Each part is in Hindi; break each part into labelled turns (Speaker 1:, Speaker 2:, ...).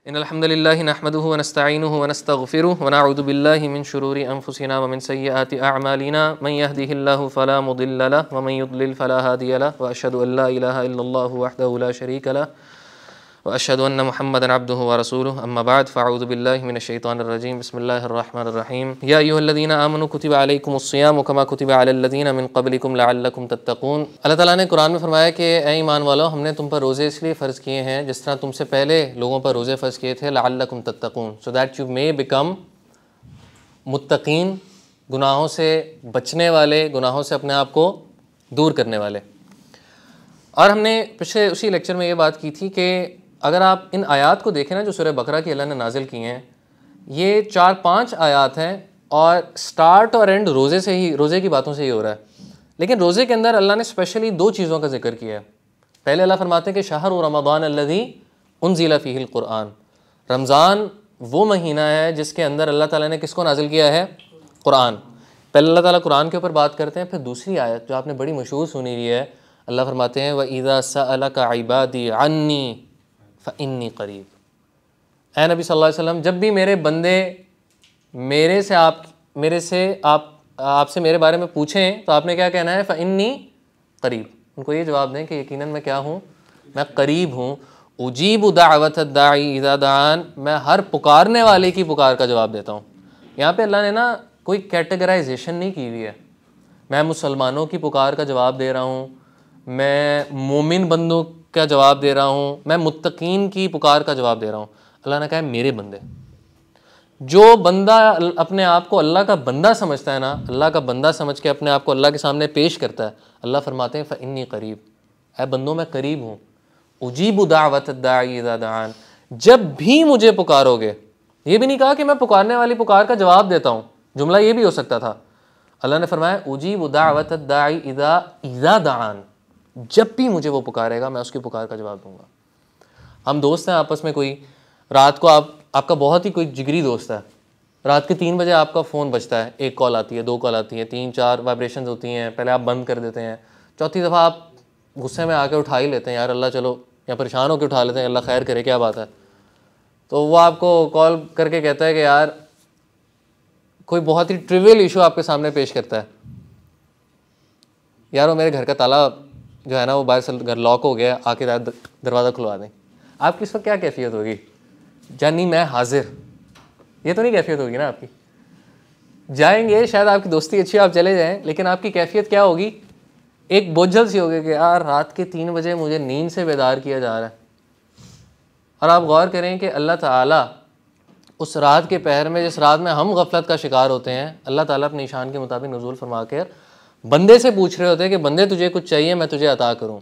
Speaker 1: इन्नल हम्दुलिल्लाहि नहमदुहु व नस्तईनुहु व नस्तगफिरुहु व नऊज़ु बिल्लाहि मिन शुरूरि अनफुसिना व मिन सय्यिआति अअमालिना मन यहदिहिल्लाहु फला मुदिल्ल लहु व मन युद्लिल फला हादिय लहु व अशहदु अल्ला इलाहा इल्लल्लाहु वहदहु ला शरीक लहु व अशहदु अन्न मुहम्मदन अब्दुहु व रसूलुहु अम्मा बाद फ़अऊज़ु बिल्लाहि मिनश शैतानिर रजीम बिस्मिल्लाहिर रहमानिर रहीम या अय्युहल्लज़ीना आमनु कुतिबा अलैकुमुस्सियामु कमा कुतिबा अलल्लज़ीना मिन क़ब्लिकुम लअल्लकुम तत्तक़ून। अल्लाह ताला ने कुरान में फरमाया कि ऐ ईमान वालों, हमने तुम पर रोज़े इसलिए फ़र्ज़ किए हैं जिस तरह तुमसे पहले लोगों पर रोज़े फ़र्ज़ किए थे, लअल्लकुम तत्तक़ून, so that you may become मुत्तक़ीन, गुनाहों से बचने वाले, गुनाहों से अपने आप को दूर करने वाले। और हमने पिछले उसी लेक्चर में ये बात की थी कि अगर आप इन आयात को देखें ना, जो सूरह बकरा की अल्लाह ने नाजिल की हैं, ये 4-5 आयात हैं और स्टार्ट और एंड रोज़े से ही, रोज़े की बातों से ही हो रहा है। लेकिन रोज़े के अंदर अल्लाह ने स्पेशली 2 चीज़ों का जिक्र किया है। पहले अल्लाह फरमाते हैं कि शहरु रमज़ान अल्लज़ी उन्ज़िला फ़ीहिल क़ुरआन, रमज़ान वो महीना है जिसके अंदर अल्लाह ताला ने किसको नाजिल किया है? कुरान। पहले अल्लाह ताला कुरान के ऊपर बात करते हैं, फिर दूसरी आयत जो आपने बड़ी मशहूर सुनी हुई है, अल्लाह फरमाते हैं व इज़ा सअलका इबादी अन्नी फ़इन्नी क़रीब। ऐ नबी सल्लल्लाहु अलैहि वसल्लम, जब भी मेरे बंदे आपसे मेरे बारे में पूछें तो आपने क्या कहना है? फ़इन्नी क़रीब। उनको ये जवाब दें कि यकीनन मैं क्या हूँ? मैं करीब हूँ। उजीबु दाअवत दाई इज़ा दान, मैं हर पुकारने वाले की पुकार का जवाब देता हूँ। यहाँ पे अल्लाह ने ना कोई कैटेगराइजेशन नहीं की हुई है। मैं मुसलमानों की पुकार का जवाब दे रहा हूँ, मैं मोमिन बंदों का जवाब दे रहा हूँ, मैं मुत्तकीन की पुकार का जवाब दे रहा हूँ। अल्लाह ने कहा है मेरे बंदे। जो बंदा अपने आप को अल्लाह का बंदा समझता है ना, अल्लाह का बंदा समझ के अपने आप को अल्लाह के सामने पेश करता है, अल्लाह फरमाते हैं फ़इन्नी क़रीब, ऐ बंदों मैं करीब हूँ। उजीबु दाअवत दाई इज़ा दान, जब भी मुझे पुकारोगे। ये भी नहीं कहा कि मैं पुकारने वाली पुकार का जवाब देता हूँ, जुमला ये भी हो सकता था। अल्लाह ने फरमाया उजीबु दाअवत दाई इज़ा दान, जब भी मुझे वो पुकारेगा मैं उसकी पुकार का जवाब दूंगा। हम दोस्त हैं आपस में, कोई रात को आपका बहुत ही कोई जिगरी दोस्त है, रात के 3 बजे आपका फ़ोन बजता है, 1 कॉल आती है, 2 कॉल आती है, 3-4 वाइब्रेशंस होती हैं, पहले आप बंद कर देते हैं, चौथी दफ़ा आप गुस्से में आके उठा ही लेते हैं, यार अल्लाह चलो, या परेशान होकर उठा लेते हैं, अल्लाह खैर करे क्या बात है। तो वो आपको कॉल करके कहता है कि यार कोई बहुत ही ट्रिवियल इशू आपके सामने पेश करता है, यार वो मेरे घर का ताला जो है ना वो बाहर से घर लॉक हो गया, आके दरवाज़ा खुलवा दें। आपकी इस वक्त क्या कैफियत होगी? जानी मैं हाजिर, ये तो नहीं कैफियत होगी ना आपकी। जाएंगे, शायद आपकी दोस्ती अच्छी, आप चले जाएं, लेकिन आपकी कैफियत क्या होगी? एक बोझल सी होगी कि यार रात के 3 बजे मुझे नींद से बेदार किया जा रहा है। और आप गौर करें कि अल्लाह ताला उस रात के पहर में, जिस रात में हम गफलत का शिकार होते हैं, अल्लाह ताला अपनी शान के मुताबिक नुज़ूल फरमा कर बंदे से पूछ रहे होते हैं कि बंदे तुझे कुछ चाहिए, मैं तुझे अता करूँ।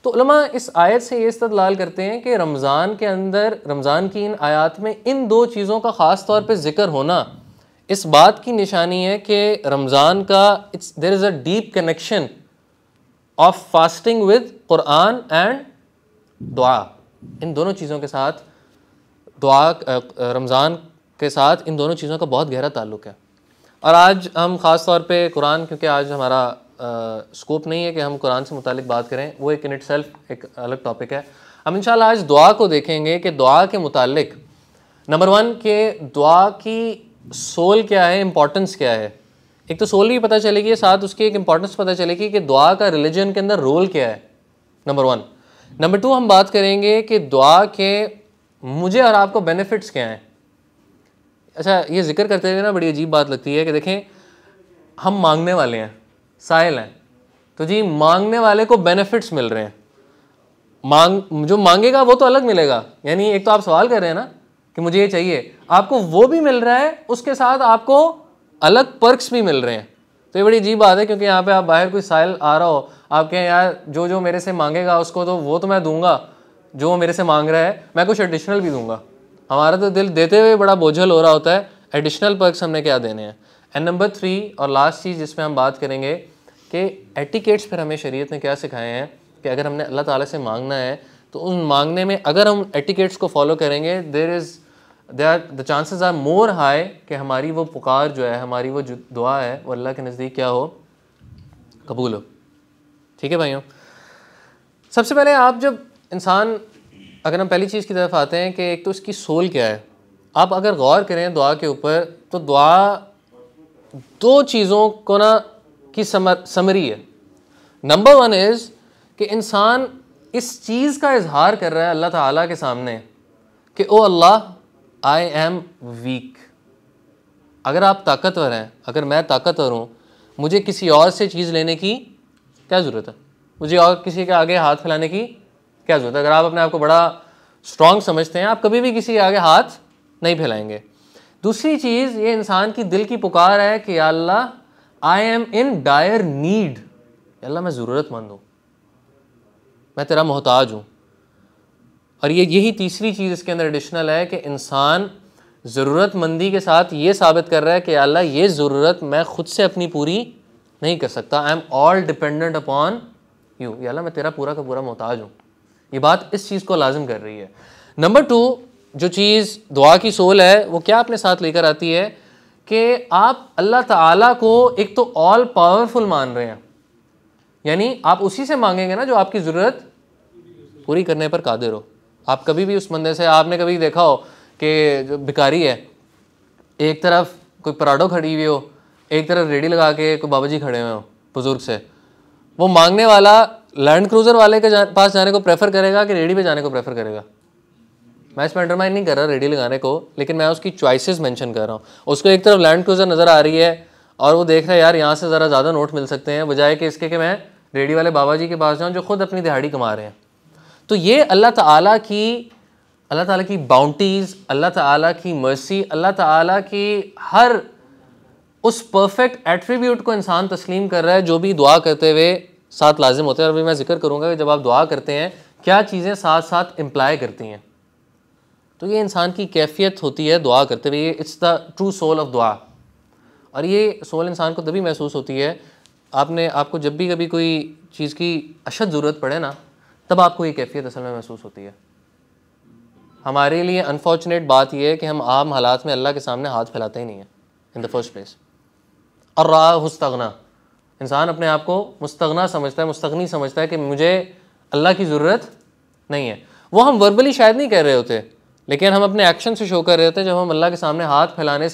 Speaker 1: तो उलमा इस आयत से ये इस्तदलाल करते हैं कि रमज़ान के अंदर, रमज़ान की इन आयात में इन 2 चीज़ों का ख़ास तौर पर ज़िक्र होना इस बात की निशानी है कि रमज़ान का there is a deep connection of fasting with Quran and दुआ। इन दोनों चीज़ों के साथ दुआ, रमज़ान के साथ इन दोनों चीज़ों का बहुत गहरा ताल्लुक़ है। और आज हम ख़ास तौर पे कुरान, क्योंकि आज हमारा स्कोप नहीं है कि हम कुरान से मुतालिक बात करें, वो एक इन इट सेल्फ एक अलग टॉपिक है। हम इंशाल्लाह आज दुआ को देखेंगे कि दुआ के मुतालिक नंबर 1 के दुआ की सोल क्या है, इम्पोर्टेंस क्या है। एक तो सोल भी पता चलेगी, साथ उसकी एक इम्पोर्टेंस पता चलेगी कि दुआ का रिलीजन के अंदर रोल क्या है, नंबर 1। नंबर 2 हम बात करेंगे कि दुआ के मुझे और आपको बेनिफिट्स क्या हैं। अच्छा, ये जिक्र करते हुए ना बड़ी अजीब बात लगती है कि देखें, हम मांगने वाले हैं, साइल हैं, तो जी मांगने वाले को बेनिफिट्स मिल रहे हैं। जो मांगेगा वो तो अलग मिलेगा, यानी एक तो आप सवाल कर रहे हैं ना कि मुझे ये चाहिए, आपको वो भी मिल रहा है, उसके साथ आपको अलग पर्क्स भी मिल रहे हैं। तो ये बड़ी अजीब बात है, क्योंकि यहाँ पे आप बाहर कोई साइल आ रहा हो, आप कहें यार जो मेरे से मांगेगा उसको तो वो तो मैं दूंगा, जो मेरे से मांग रहा है मैं कुछ एडिशनल भी दूंगा। हमारा तो दिल देते हुए बड़ा बोझल हो रहा होता है, एडिशनल पर्क्स हमने क्या देने हैं। एंड नंबर 3 और लास्ट चीज़ जिसमें हम बात करेंगे कि एटिकेट्स फिर हमें शरीयत ने क्या सिखाए हैं कि अगर हमने अल्लाह ताला से मांगना है तो उन मांगने में अगर हम एटिकेट्स को फॉलो करेंगे, the chances are more high कि हमारी वो पुकार जो है, हमारी वो जो दुआ है वो अल्लाह के नज़दीक क्या हो, कबूल हो। ठीक है भाइयों, सबसे पहले आप जब इंसान अगर हम पहली चीज़ की तरफ आते हैं कि एक तो इसकी सोल क्या है, आप अगर गौर करें दुआ के ऊपर तो दुआ दो चीज़ों को ना की समरी है। नंबर वन इज़ कि इंसान इस चीज़ का इजहार कर रहा है अल्लाह ताला के सामने कि ओ अल्लाह आई एम वीक। अगर आप ताकतवर हैं, अगर मैं ताकतवर हूँ, मुझे किसी और से चीज़ लेने की क्या ज़रूरत है, मुझे और किसी के आगे हाथ फैलाने की क्या ज़रूरत है। अगर आप अपने आप को बड़ा स्ट्रॉन्ग समझते हैं, आप कभी भी किसी के आगे हाथ नहीं फैलाएंगे। दूसरी चीज़, ये इंसान की दिल की पुकार है कि या अल्लाह I am in dire need, अल्लाह मैं ज़रूरतमंद हूँ, मैं तेरा मोहताज हूँ। और यही तीसरी चीज़ इसके अंदर एडिशनल है कि इंसान ज़रूरतमंदी के साथ ये साबित कर रहा है कि अल्लाह ये ज़रूरत मैं खुद से अपनी पूरी नहीं कर सकता, I am all dependent upon you, या अल्लाह मैं तेरा पूरा का पूरा मोहताज हूँ। ये बात इस चीज़ को लाजिम कर रही है। नंबर टू, जो चीज़ दुआ की सोल है वो क्या अपने साथ लेकर आती है कि आप अल्लाह ताला को एक तो ऑल पावरफुल मान रहे हैं, यानी आप उसी से मांगेंगे ना जो आपकी ज़रूरत पूरी करने पर कादिर हो। आप कभी भी उस बंदे से, आपने कभी देखा हो कि जो भिखारी है, एक तरफ कोई पराठो खड़ी हुई हो, एक तरफ रेडी लगा के कोई बाबा जी खड़े हुए हो बुज़ुर्ग से, वो मांगने वाला लैंड क्रूज़र वाले के पास जाने को प्रेफर करेगा कि रेडी पे जाने को प्रेफर करेगा। मैं इसमें अंडरमाइन नहीं कर रहा रेडी लगाने को, लेकिन मैं उसकी चॉइसेस मेंशन कर रहा हूँ। उसको एक तरफ लैंड क्रूज़र नज़र आ रही है और वो देख रहा है यार यहाँ से ज़रा ज़्यादा नोट मिल सकते हैं, बजाय कि इसके कि मैं रेडी वाले बाबा जी के पास जाऊँ जो ख़ुद अपनी दिहाड़ी कमा रहे हैं। तो ये अल्लाह ताला की बाउंटीज़, अल्लाह ताला की मर्सी, अल्लाह ताला की हर उस परफेक्ट एट्रीब्यूट को इंसान तस्लीम कर रहा है जो भी दुआ करते हुए साथ लाजिम होते हैं। और अभी मैं जिक्र करूँगा कि जब आप दुआ करते हैं क्या चीज़ें साथ साथ इम्प्लाई करती हैं। तो ये इंसान की कैफियत होती है दुआ करते हुए, it's the true soul of दुआ। और ये सोल इंसान को तभी महसूस होती है, आपको जब भी कभी कोई चीज़ की अशद ज़रूरत पड़े ना, तब आपको ये कैफियत असल में महसूस होती है। हमारे लिए अनफॉर्चुनेट बात यह है कि हम आम हालात में अल्लाह के सामने हाथ फैलाते ही नहीं हैं इन द फर्स्ट प्लेस। और रहा मुस्तगना, इंसान अपने आप को मुस्तगना समझता है, मुस्तगनी समझता है कि मुझे अल्लाह की ज़रूरत नहीं है। वो हम वर्बली शायद नहीं कह रहे होते, लेकिन हम अपने एक्शन से शो कर रहे होते हैं। जब हम अल्लाह के सामने हाथ फैलाने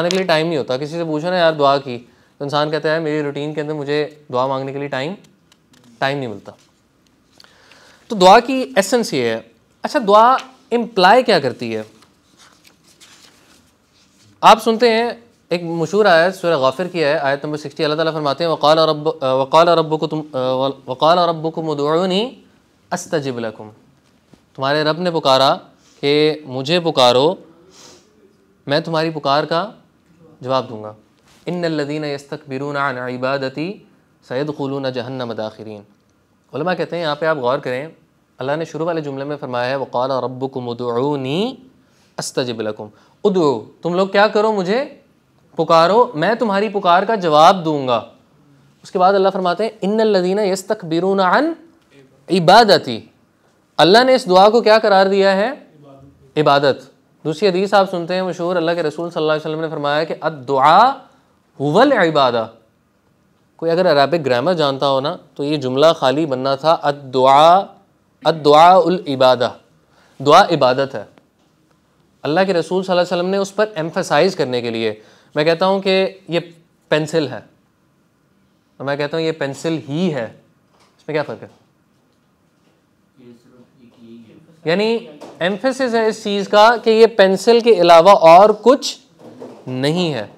Speaker 1: के लिए टाइम नहीं होता। किसी से पूछो ना यार दुआ की, तो इंसान कहता है मेरी रूटीन के अंदर मुझे दुआ मांगने के लिए टाइम नहीं मिलता। तो दुआ की एसेंस ये है। अच्छा, दुआ इम्प्लाई क्या करती है? आप सुनते हैं एक मशहूर आयत सूरह गाफिर की है, आयत नंबर 60, अल्लाह ताला फरमाते हैं वक़ाल रब्बुकुम उदऊनी अस्तजिब लकुम, तुम्हारे रब ने पुकारा कि मुझे पुकारो, मैं तुम्हारी पुकार का जवाब दूंगा। इन्नल्लज़ीना यस्तकबिरूना अन इबादती सयदखुलूना जहन्नम दाखिरीन। उलमा कहते हैं यहाँ पे आप गौर करें, अल्लाह ने शुरू वाले जुमले में फरमाया है वक़ाल रब्बुकुम उदऊनी अस्तजिब लकुम। उदू, तुम लोग क्या करो, मुझे पुकारो, मैं तुम्हारी पुकार का जवाब दूंगा। उसके बाद अल्लाह फरमाते हैं इन्नल्लज़ीना यस्तकबिरूना अन इबादती, अल्लाह ने इस दुआ को क्या करार दिया है? इबादत। दूसरी हदीस आप सुनते हैं मशहूर, अल्लाह के रसूल सल्लल्लाहु अलैहि वसल्लम ने फरमाया कि अद्दुआ हुवल इबादा। कोई अगर अरबिक ग्रामर जानता हो ना, तो ये जुमला खाली बनना था अद्दुआ उल इबादा, दुआ इबादत है। अल्लाह के रसूल सल्लल्लाहु अलैहि वसल्लम ने उस पर एम्फसाइज़ करने के लिए, मैं कहता हूँ कि ये पेंसिल है और मैं कहता हूँ ये पेंसिल ही है, इसमें क्या फ़र्क है? यानी एम्फेसिस है इस चीज़ का कि ये पेंसिल के अलावा और कुछ नहीं है।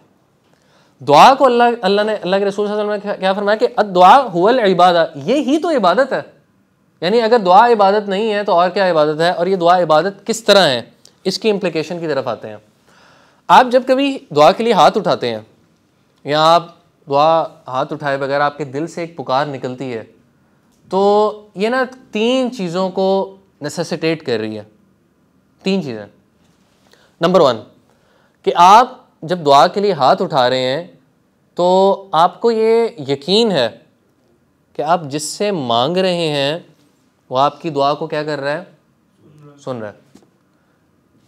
Speaker 1: दुआ को अल्लाह के रसूल सल्लल्लाहु अलैहि वसल्लम ने क्या फरमाया कि अद्दुआ हुवल इबादा, ये ही तो इबादत है। यानी अगर दुआ इबादत नहीं है तो और क्या इबादत है? और ये दुआ इबादत किस तरह है, इसकी इम्प्लिकेशन की तरफ आते हैं। आप जब कभी दुआ के लिए हाथ उठाते हैं या आप दुआ हाथ उठाए बगैर आपके दिल से एक पुकार निकलती है, तो ये ना तीन चीज़ों को नेसेसिटेट कर रही है। तीन चीज़ें। नंबर वन, कि आप जब दुआ के लिए हाथ उठा रहे हैं तो आपको ये यकीन है कि आप जिससे मांग रहे हैं वो आपकी दुआ को क्या कर रहा है? सुन रहा है।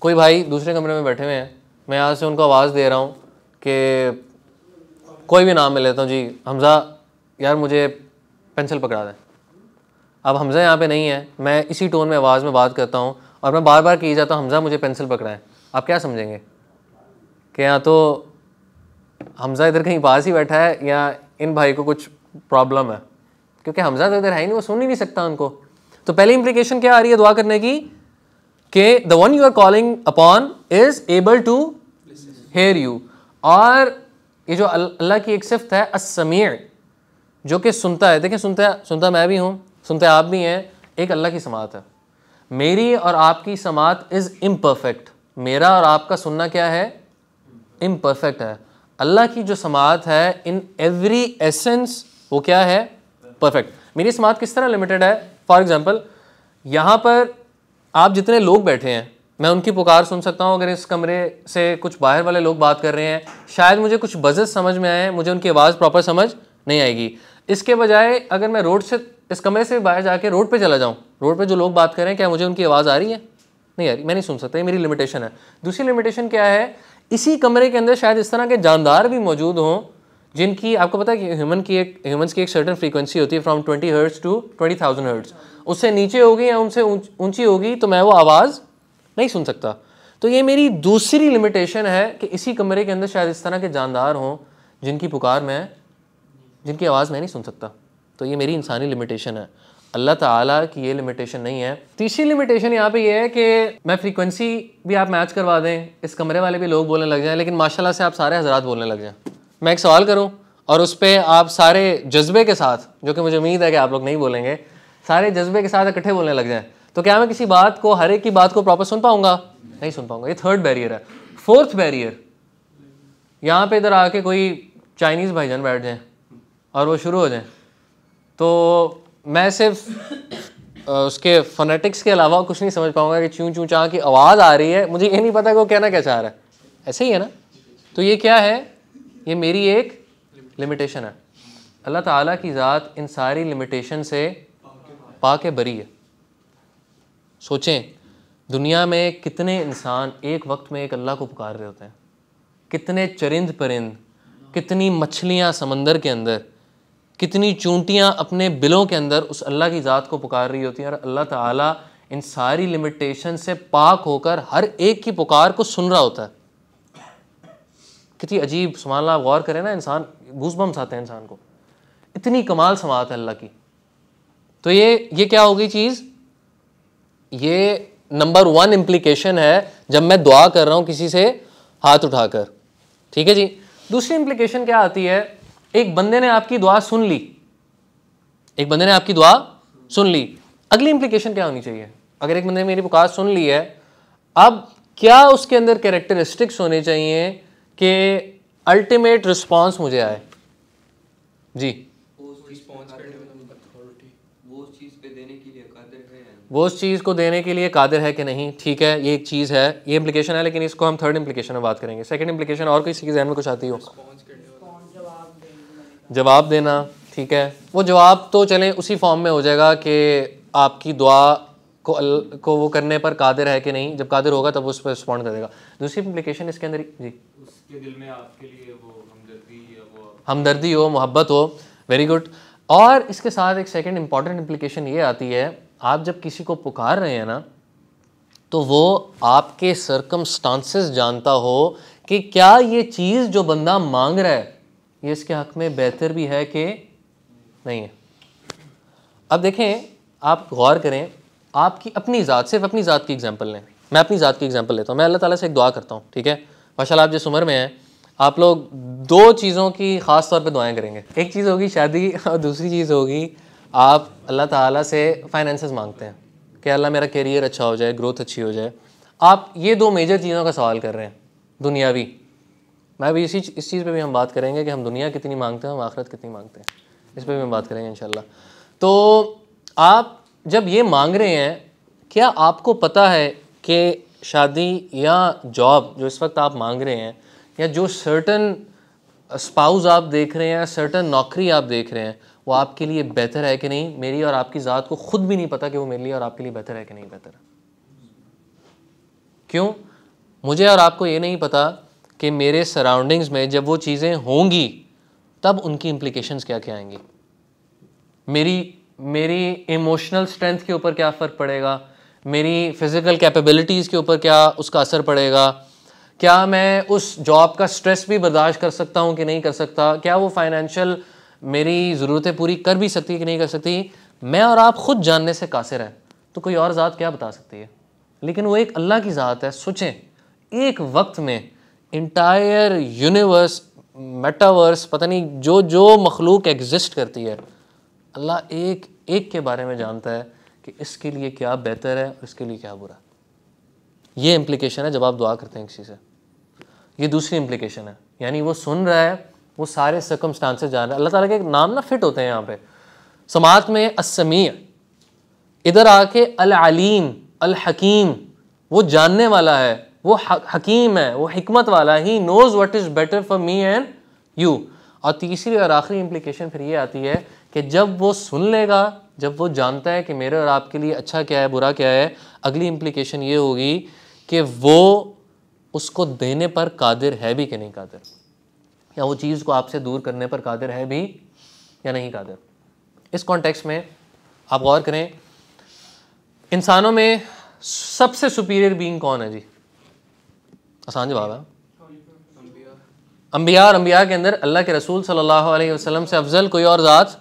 Speaker 1: कोई भाई दूसरे कमरे में बैठे हुए हैं, मैं यहाँ से उनको आवाज़ दे रहा हूँ कि कोई भी नाम मैं लेता हूँ जी, हमज़ा, यार मुझे पेंसिल पकड़ा दें। अब हमज़ा यहाँ पे नहीं है, मैं इसी टोन में आवाज़ में बात करता हूँ और मैं बार बार कही जाता हूँ हमज़ा मुझे पेंसिल पकड़ा है, आप क्या समझेंगे कि या तो हमज़ा इधर कहीं पास ही बैठा है या इन भाई को कुछ प्रॉब्लम है, क्योंकि हमज़ा तो इधर है ही नहीं, वो सुन ही नहीं सकता उनको। तो पहली इंप्लीकेशन क्या आ रही है दुआ करने की कि the one you are calling upon is able to hear you. और ये जो अल्लाह की एक सिफ्त है अस्समीअ, जो कि सुनता है। देखें, सुनता मैं भी हूँ, सुनते आप भी हैं, एक अल्लाह की समात है। मेरी और आपकी समात इज़ इम्परफेक्ट, मेरा और आपका सुनना क्या है, इम्परफेक्ट है। अल्लाह की जो समात है इन एवरी एसेंस वो क्या है, परफेक्ट। मेरी समात किस तरह लिमिटेड है, फॉर एग्जांपल यहाँ पर आप जितने लोग बैठे हैं मैं उनकी पुकार सुन सकता हूँ। अगर इस कमरे से कुछ बाहर वाले लोग बात कर रहे हैं, शायद मुझे कुछ बज़स समझ में आए, मुझे उनकी आवाज़ प्रॉपर समझ नहीं आएगी। इसके बजाय अगर मैं रोड से, इस कमरे से बाहर जाके रोड पे चला जाऊँ, रोड पे जो लोग बात कर रहे हैं क्या मुझे उनकी आवाज़ आ रही है, नहीं आ रही, मैं नहीं सुन सकता, ये मेरी लिमिटेशन है। दूसरी लिमिटेशन क्या है, इसी कमरे के अंदर शायद इस तरह के जानदार भी मौजूद हों जिनकी, आपको पता है कि ह्यूमन्स की एक सर्टन फ्रीक्वेंसी होती है फ्रॉम 20 हर्ट्ज़ टू 20,000 हर्ट्ज़, उससे नीचे होगी या उनसे ऊंची होगी तो मैं वो आवाज़ नहीं सुन सकता। तो ये मेरी दूसरी लिमिटेशन है कि इसी कमरे के अंदर शायद इस तरह के जानदार हों जिनकी आवाज़ मैं नहीं सुन सकता। तो ये मेरी इंसानी लिमिटेशन है, अल्लाह ताला की ये लिमिटेशन नहीं है। तीसरी लिमिटेशन यहाँ पे ये है कि मैं फ्रीक्वेंसी भी आप मैच करवा दें, इस कमरे वाले भी लोग बोलने लग जाएं, लेकिन माशाल्लाह से आप सारे हज़रात बोलने लग जाएं। मैं एक सवाल करूँ और उस पर आप सारे जज्बे के साथ, जो कि मुझे उम्मीद है कि आप लोग नहीं बोलेंगे, सारे जज्बे के साथ इकट्ठे बोलने लग जाएं, तो क्या मैं किसी बात को, हर एक की बात को प्रॉपर सुन पाऊंगा, नहीं सुन पाऊंगा। ये थर्ड बैरियर है। फोर्थ बैरियर, यहाँ पे इधर आके कोई चाइनीज़ भाईजान बैठ जाएं और वो शुरू हो जाएं, तो मैं सिर्फ उसके फोनेटिक्स के अलावा कुछ नहीं समझ पाऊंगा कि चूं चूं चां की आवाज़ आ रही है, मुझे ये नहीं पता कि वो कहना क्या चाह रहा है। ऐसे ही है ना। तो ये क्या है, ये मेरी एक लिमिटेशन है। अल्लाह ताला की ज़ात इन सारी लिमिटेशन से पाक बरी है। सोचें, दुनिया में कितने इंसान एक वक्त में एक अल्लाह को पुकार रहे होते हैं, कितने चरिंद परिंद, कितनी मछलियाँ समंदर के अंदर, कितनी चूंटियाँ अपने बिलों के अंदर उस अल्लाह की ज़ात को पुकार रही होती हैं, और अल्लाह ताला इन सारी लिमिटेशन से पाक होकर हर एक की पुकार को सुन रहा होता है। कितनी अजीब, सुभान अल्लाह, गौर करें ना, इंसान गूज़बम्स आते हैं इंसान को, इतनी कमाल समात है अल्लाह की। तो ये क्या होगी चीज़, ये नंबर 1 इम्प्लीकेशन है जब मैं दुआ कर रहा हूँ किसी से हाथ उठाकर। ठीक है जी। दूसरी इम्प्लीकेशन क्या आती है, एक बंदे ने आपकी दुआ सुन ली, एक बंदे ने आपकी दुआ सुन ली, अगली इम्प्लीकेशन क्या होनी चाहिए, अगर एक बंदे ने मेरी पुकार सुन ली है, अब क्या उसके अंदर कैरेक्टरिस्टिक्स होने चाहिए कि अल्टीमेट रिस्पॉन्स मुझे आए जी, वो उस चीज़ को देने के लिए कादिर है कि नहीं। ठीक है, ये एक चीज़ है, ये इम्प्लीकेशन है, लेकिन इसको हम थर्ड इम्प्लीकेशन में बात करेंगे। सेकंड इम्प्लीकेशन और किसी के ज़हन में कुछ आती हो, जवाब देना। ठीक है, वो जवाब तो चलें उसी फॉर्म में हो जाएगा कि आपकी दुआ को वो करने पर कादिर है कि नहीं, जब कादिर होगा तब उस पर रिस्पॉन्ड कर देगा। दूसरी इम्प्लीकेशन इसके अंदर जी, उसके दिल में आपके लिए वो हमदर्दी हो, मोहब्बत हो। Very good. और इसके साथ एक सेकंड इंपॉर्टेंट इम्प्लीकेशन ये आती है, आप जब किसी को पुकार रहे हैं ना, तो वो आपके सर्कमस्टांसेस जानता हो कि क्या ये चीज़ जो बंदा मांग रहा है ये इसके हक़ में बेहतर भी है कि नहीं है। अब देखें, आप गौर करें, आपकी अपनी ज़ात, सिर्फ अपनी ज़ात की एग्जांपल लें, मैं अपनी ज़ात की एग्जांपल लेता हूँ। मैं अल्लाह ताला से एक दुआ करता हूँ, ठीक है, माशाल्लाह आप जिस उम्र में हैं, आप लोग 2 चीज़ों की ख़ास तौर पे दुआएं करेंगे। एक चीज़ होगी शादी और दूसरी चीज़ होगी आप अल्लाह ताला से फाइनेंसेस मांगते हैं कि अल्लाह मेरा कैरियर अच्छा हो जाए, ग्रोथ अच्छी हो जाए। आप ये 2 मेजर चीज़ों का सवाल कर रहे हैं, दुनियावी। मैं भी इस चीज़ पे भी हम बात करेंगे कि हम दुनिया कितनी मांगते हैं, हम आखिरत कितनी मांगते हैं, इस पर भी हम बात करेंगे इंशाल्लाह। तो आप जब ये मांग रहे हैं, क्या आपको पता है कि शादी या जॉब जो इस वक्त आप मांग रहे हैं, या जो सर्टन स्पाउस आप देख रहे हैं, सर्टन नौकरी आप देख रहे हैं, वो आपके लिए बेहतर है कि नहीं? मेरी और आपकी ज़ात को खुद भी नहीं पता कि वो मेरे लिए और आपके लिए बेहतर है कि नहीं बेहतर है। क्यों? मुझे और आपको ये नहीं पता कि मेरे सराउंडिंग्स में जब वो चीज़ें होंगी तब उनकी इम्प्लीकेशंस क्या क्या आएंगी। मेरी मेरी इमोशनल स्ट्रेंथ के ऊपर क्या फ़र्क पड़ेगा, मेरी फ़िज़िकल कैपेबिलिटीज़ के ऊपर क्या उसका असर पड़ेगा, क्या मैं उस जॉब का स्ट्रेस भी बर्दाश्त कर सकता हूँ कि नहीं कर सकता, क्या वो फाइनेंशियल मेरी ज़रूरतें पूरी कर भी सकती है कि नहीं कर सकती, मैं और आप ख़ुद जानने से कासिर हैं। तो कोई और ज़ात क्या बता सकती है? लेकिन वो एक अल्लाह की ज़ात है। सोचें, एक वक्त में इंटायर यूनिवर्स, मेटावर्स, पता नहीं जो जो मखलूक एग्जिस्ट करती है, अल्लाह एक एक के बारे में जानता है कि इसके लिए क्या बेहतर है और इसके लिए क्या बुरा। ये इम्प्लिकेशन है जब आप दुआ करते हैं किसी से। ये दूसरी इम्प्लिकेशन है, यानी वो सुन रहा है, वो सारे सर्कमस्टांसेस जान रहा है। अल्लाह ताला के एक नाम ना फिट होते हैं यहाँ पे समात में, अस्समी, इधर आके अल अलीम, अल हकीम, वो जानने वाला है, वो हकीम है, वो हिकमत वाला, he knows what is better for me and you. और तीसरी और आखिरी इम्प्लिकेशन फिर ये आती है कि जब वो सुन लेगा, जब वो जानता है कि मेरे और आपके लिए अच्छा क्या है बुरा क्या है, अगली इम्प्लिकेशन ये होगी कि वो उसको देने पर कादिर है भी कि नहीं कादिर, या वो चीज़ को आपसे दूर करने पर कादिर है भी या नहीं कादिर। इस कॉन्टेक्स्ट में आप गौर करें, इंसानों में सबसे सुपीरियर बीइंग कौन है जी? आसान जवाब है अंबिया। और अंबिया के अंदर अल्लाह के रसूल सल्लल्लाहु अलैहि वसल्लम से अफजल कोई और ज़ात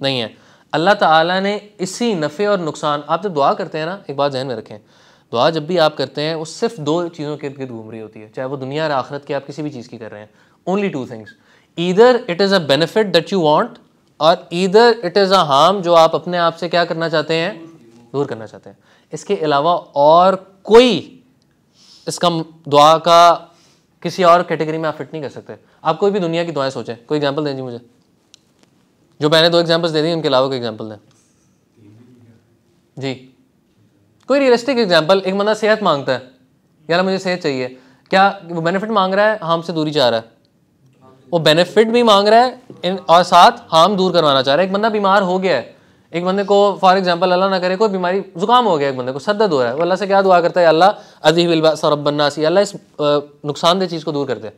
Speaker 1: नहीं है। अल्लाह ताला ने इसी नफ़े और नुकसान, आप जब दुआ करते हैं ना, एक बात ध्यान में रखें, दुआ जब भी आप करते हैं वो सिर्फ दो चीज़ों के इर्द गिर्द घूम रही होती है, चाहे वो दुनिया और आखिरत की आप किसी भी चीज़ की कर रहे हैं। Only two things, either it is a benefit that you want, और either it is a harm जो आप अपने आप से क्या करना चाहते हैं, दूर करना चाहते हैं। इसके अलावा और कोई इसका दुआ का किसी और कैटेगरी में आप फिट नहीं कर सकते। आप कोई भी दुनिया की दुआएं सोचें, कोई एग्जांपल दें जी मुझे, जो मैंने दो एग्जांपल्स दे दी उनके अलावा कोई एग्जांपल दें जी। कोई रियलिस्टिक एग्जांपल। एक बंदा सेहत मांगता है, यार मुझे सेहत चाहिए, क्या वो बेनिफिट मांग रहा है, हार्म से दूरी चाह रहा है? वो बेनिफिट भी मांग रहा है और साथ हार्म दूर करवाना चाह रहा है। एक बंदा बीमार हो गया है, एक बंदे को फॉर एग्जांपल अल्लाह ना करे कोई बीमारी, जुकाम हो गया, एक बंदे को सर दर्द हो रहा है, वो अल्लाह से क्या दुआ करता है, अल्लाह अज़ीबिल बास रब्बन नास, अल्लाह इस नुकसानदेह चीज़ को दूर कर दे।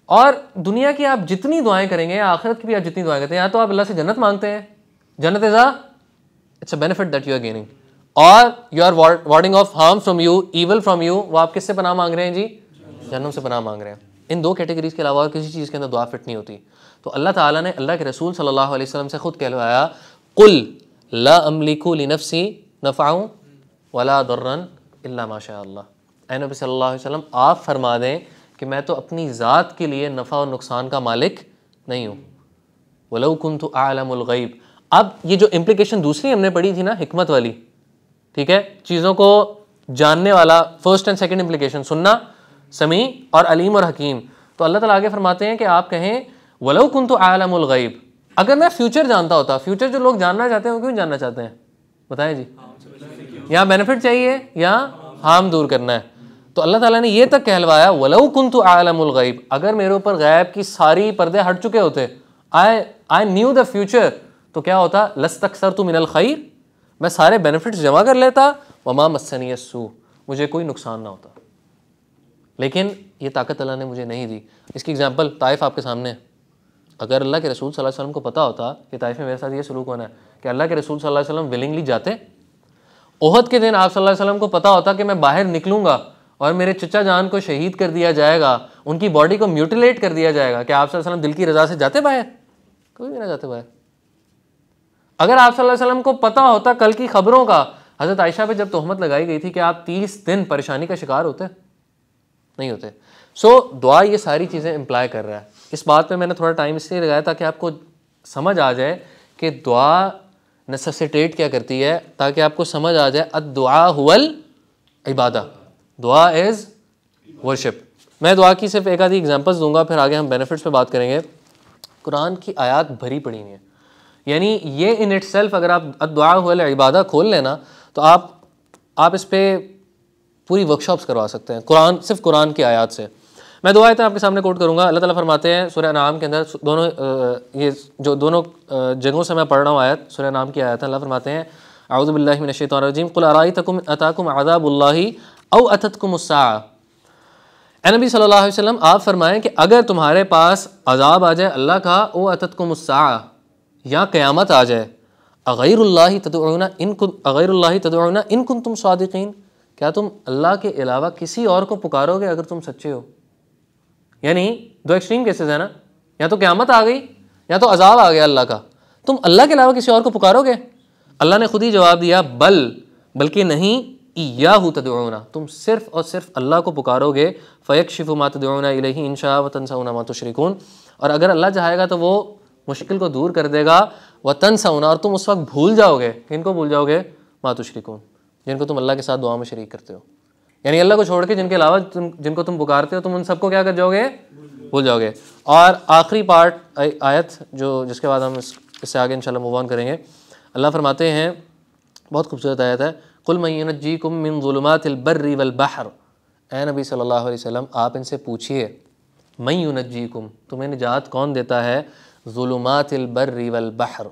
Speaker 1: और दुनिया की आप जितनी दुआएं करेंगे, आखिरत की भी आप जितनी दुआएं करते हैं, या तो आप अल्लाह से जन्नत मांगते हैं, जन्नत it's a benefit that you are gaining, और you are warding off harm from you, evil from you, वो आप किससे पनाह मांग रहे हैं जी? जहन्नम से पनाह मांग रहे हैं। इन दो कैटेगरीज के अलावा और किसी चीज़ के अंदर दुआ फिट नहीं होती। तो अल्लाह ताला ने अल्लाह के रसूल सल्लल्लाहु अलैहि वसल्लम से खुद कहलवाया, कुल ला अमलिकु लिनफ्सी नफ़अन वला दर्रन इल्ला माशा अल्लाह। ऐ नबी सल्लल्लाहु अलैहि वसल्लम, आप फरमा दें कि मैं तो अपनी ज़ात के लिए नफ़ा और नुकसान का मालिक नहीं हूँ। वलौ कुन्तु अअलमुल गैब। अब ये जो इम्प्लिकेशन दूसरी हमने पढ़ी थी ना, हिकमत वाली, ठीक है, चीज़ों को जानने वाला, फर्स्ट एंड सेकंड इम्प्लिकेशन, सुनना, समी और अलीम और हकीम। तो अल्लाह ताला आगे फरमाते हैं कि आप कहें वलौ कुन्तु अअलमुल गैब, अगर मैं फ्यूचर जानता होता। फ्यूचर जो लोग जानना चाहते हैं वो क्यों जानना चाहते हैं, बताएं जी? यहाँ बेनिफिट चाहिए या हार्म दूर करना है। तो अल्लाह ताला ने ये तक कहलवाया वलौ कुन्तु अअलमुल गैब, अगर मेरे ऊपर गैब की सारी पर्दे हट चुके होते, आई न्यू द फ्यूचर, तो क्या होता, लस्तक्सरतु मिनल खैर, मैं सारे बेनिफिट्स जमा कर लेता, वमा मस्सनी अस्सू, मुझे कोई नुकसान ना होता। लेकिन ये ताकत अल्लाह ने मुझे नहीं दी। इसकी एग्जांपल ताइफ आपके सामने है। अगर अल्लाह के रसूल सल्लल्लाहु अलैहि वसल्लम को पता होता कि ताइफ में मेरे साथ ये सलूक होना है, कि अल्लाह के रसूल सल्लल्लाहु अलैहि वसल्लम विलिंगली जाते? ओहद के दिन आप सल्लल्लाहु अलैहि वसल्लम को पता होता कि मैं बाहर निकलूंगा और मेरे चचा जान को शहीद कर दिया जाएगा, उनकी बॉडी को म्यूटिलेट कर दिया जाएगा, कि आप सल्लल्लाहु अलैहि वसल्लम दिल की रजा से जाते बाहर? कोई भी ना जाते बाहर। अगर आप सल्लल्लाहु अलैहि वसल्लम को पता होता कल की खबरों का, हज़रत आयशा पे जब तोहमत लगाई गई थी कि आप 30 दिन परेशानी का शिकार होते, नहीं होते। सो दुआ ये सारी चीज़ें इम्प्लाई कर रहा है। इस बात पे मैंने थोड़ा टाइम इसलिए लगाया ताकि आपको समझ आ जाए कि दुआ नेसेसिटेट क्या करती है, ताकि आपको समझ आ जाए अद्दुआ हुवल इबादा, दुआ इज़ वर्शिप। मैं दुआ की सिर्फ एक आधी एग्जांपल्स दूंगा, फिर आगे हम बेनिफिट्स पे बात करेंगे। कुरान की आयत भरी पड़ी हुई है, यानी ये इन इटसेल्फ अगर आप अद्दुआ हुवल इबादा खोल लेना तो आप इस पर पूरी वर्कशॉप्स करवा सकते हैं, कुरान, सिर्फ कुरान की आयत से। मैं दो आयतें आपके सामने कोट करूँगा। अल्लाह ताला फरमाते हैं सूरह अनाम के अंदर, दोनों ये जो दोनों जगहों से मैं पढ़ रहा हूँ आयत, सूरह अनाम की आयत है। अल्लाह फरमाते हैं अऊज़ु बिल्लाहि मिनश शैतानिर रजीम, कुल अरायतकुम अताकुम अज़ाबुल्लाहि औ अततकुमुस्साअ। ए नबी सल्लल्लाहु अलैहि वसल्लम, आप फरमाएं कि अगर तुम्हारे पास अजाब आ जाए अल्लाह का, ओ अततकुमुस्साअ, या क़यामत आ जाए, अगैरुल्लाहि तदऊना इन कुंतुम सादिकीन, क्या तुम अल्लाह के अलावा किसी और को पुकारोगे अगर तुम सच्चे हो। यानी दो एक्सट्रीम केसेस है ना, या तो क़यामत आ गई या तो अजाब आ गया अल्लाह का, तुम अल्लाह के अलावा किसी और को पुकारोगे। अल्लाह ने खुद ही जवाब दिया, बल्कि नहीं, इय्याहु तदऊना, तुम सिर्फ और सिर्फ अल्लाह को पुकारोगे। फयक्शिफु मा तदऊना इलैहि इन शाअ व तंसऊना मा तुशरिकून, और अगर अल्लाह चाहेगा तो वो मुश्किल को दूर कर देगा। व तंसऊना, और तुम उस वक्त भूल जाओगे, किनको भूल जाओगे, मा तुशरिकून, जिनको तुम अल्लाह के साथ दुआ में शरीक करते हो। यानी अल्लाह को छोड़ के जिनके अलावा जिनको तुम पुकारते हो, तुम उन सबको क्या कर जाओगे, भूल जाओगे। और आखिरी पार्ट आयत जिसके बाद हम इससे आगे इंशाल्लाह मूव ऑन करेंगे, अल्लाह फरमाते हैं, बहुत खूबसूरत आयत है, कुल मन युनज्जीकुम मिन ज़ुलुमातिल बर्रि वल बहर, ए नबी सल्लल्लाहु अलैहि वसल्लम आप इनसे पूछिए, मन युनज्जीकुम, तुम्हें निजात कौन देता है, ज़ुलुमातिल बर्रि वल बहर,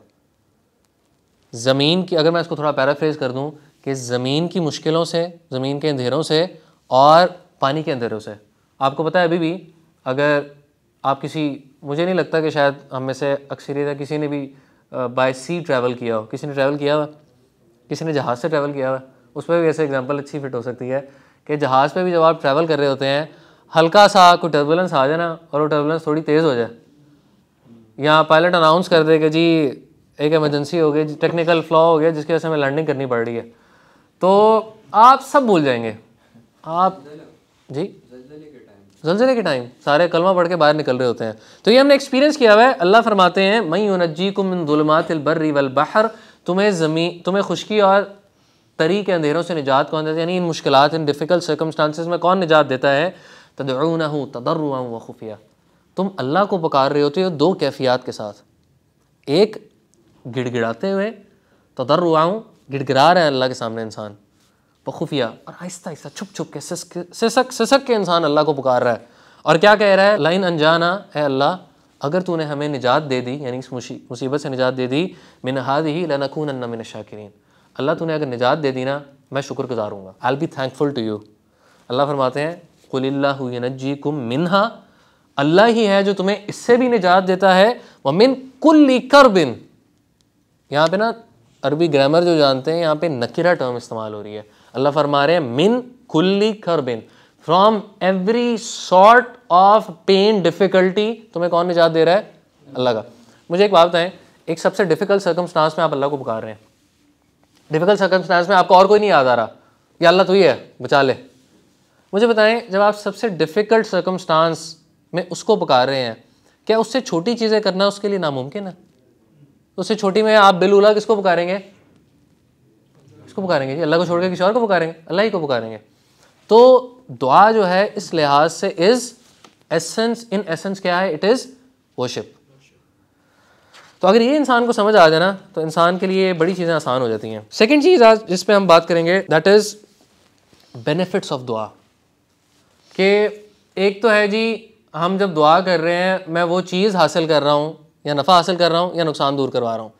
Speaker 1: ज़मीन की, अगर मैं इसको थोड़ा पैराफ्रेज कर दूँ कि ज़मीन की मुश्किलों से, ज़मीन के अंधेरों से और पानी के अंधेरों से। आपको पता है अभी भी अगर आप मुझे नहीं लगता कि शायद हम में से अक्सरियत है किसी ने भी बाय सी ट्रैवल किया हो। किसी ने ट्रैवल किया हुआ, किसी ने जहाज़ से ट्रैवल किया हुआ, उस पर भी ऐसे एग्जांपल अच्छी फिट हो सकती है कि जहाज़ पे भी जब आप ट्रैवल कर रहे होते हैं, हल्का सा कोई टर्बुलेंस आ जाए ना, और वो टर्बुलेंस थोड़ी तेज़ हो जाए, या पायलट अनाउंस कर दे कि जी एक इमरजेंसी हो गई, टेक्निकल फ्लॉ हो गया जिसकी वजह से हमें लैंडिंग करनी पड़ रही है, तो आप सब भूल जाएंगे। आप जी ज़लज़ले के टाइम सारे कलमा पढ़ के बाहर निकल रहे होते हैं। तो ये हमने एक्सपीरियंस किया हुआ है। अल्लाह फरमाते हैं, मन युनज्जीकुम मिन ज़ुलुमातिल बर्रि वल बहर, तुम्हें खुश्की और तरी के अंधेरों से निजात कौन देता है, यानी इन मुश्किलात, इन डिफ़िकल्ट सर्कमस्टांसिस में कौन निजात देता है, तदऊनहु तदर्रुअन व खुफिया, तुम अल्लाह को पुकार रहे होते हो दो कैफियत के साथ, एक गिड़गिड़ाते हुए, तदर्रुअन गिड़गिड़ा रहे हैं अल्लाह के सामने इंसान, खुफिया, और आहिस्ता आहिस्ता छुप छुप के सिसक के इंसान अल्लाह को पुकार रहा है। और क्या कह रहा है, लाइन अनजाना, है अल्लाह अगर तूने हमें निजात दे दी, यानी इस मुसीबत से निजात दे दी, मिन हादिही लनकूनन्ना मिनश शाकिरीन, अल्लाह तूने अगर निजात दे दी ना, मैं शुक्रगुजार हूँगा, I will be thankful to you. अल्लाह फरमाते हैं, कुलिल्लाहु युनज्जीकुम मिनहा, अल्लाह ही है जो तुम्हें इससे भी निजात देता है, व मिन कुल्ली करबिन, यहाँ पे ना अरबी ग्रामर जो जानते हैं, यहाँ पे नकिरा टर्म इस्तेमाल हो रही है। अल्लाह फरमा रहे हैं, मिन कुल्ली करबिन, from every sort of pain difficulty, तुम्हें कौन निजात दे रहा है, अल्लाह का। मुझे एक बात बताएं, एक सबसे डिफ़िकल्ट सर्कमस्टांस में आप अल्लाह को पुकार रहे हैं, डिफ़िकल्ट सर्कमस्टांस में आपको और कोई नहीं याद आ रहा, या अल्लाह तू ही है बचा ले। मुझे बताएं, जब आप सबसे डिफ़िकल्ट सर्कमस्टांस में उसको पुकार रहे हैं, क्या उससे छोटी चीज़ें करना उसके लिए नामुमकिन है? उससे छोटी में आप बिलूला किसको पुकारेंगे, किसको पुकारेंगे जी, अल्लाह को छोड़ के किसी और को पुकारेंगे, अल्लाह ही को पुकारेंगे। तो दुआ जो है इस लिहाज से इज एसेंस, इन एसेंस क्या है, इट इज़ वर्शिप। तो अगर ये इंसान को समझ आ जाए ना, तो इंसान के लिए बड़ी चीज़ें आसान हो जाती हैं। सेकंड चीज़ आज जिस पे हम बात करेंगे, दैट इज़ बेनिफिट्स ऑफ दुआ। कि एक तो है जी, हम जब दुआ कर रहे हैं, मैं वो चीज़ हासिल कर रहा हूँ, या नफ़ा हासिल कर रहा हूँ, या नुकसान दूर करवा रहा हूँ।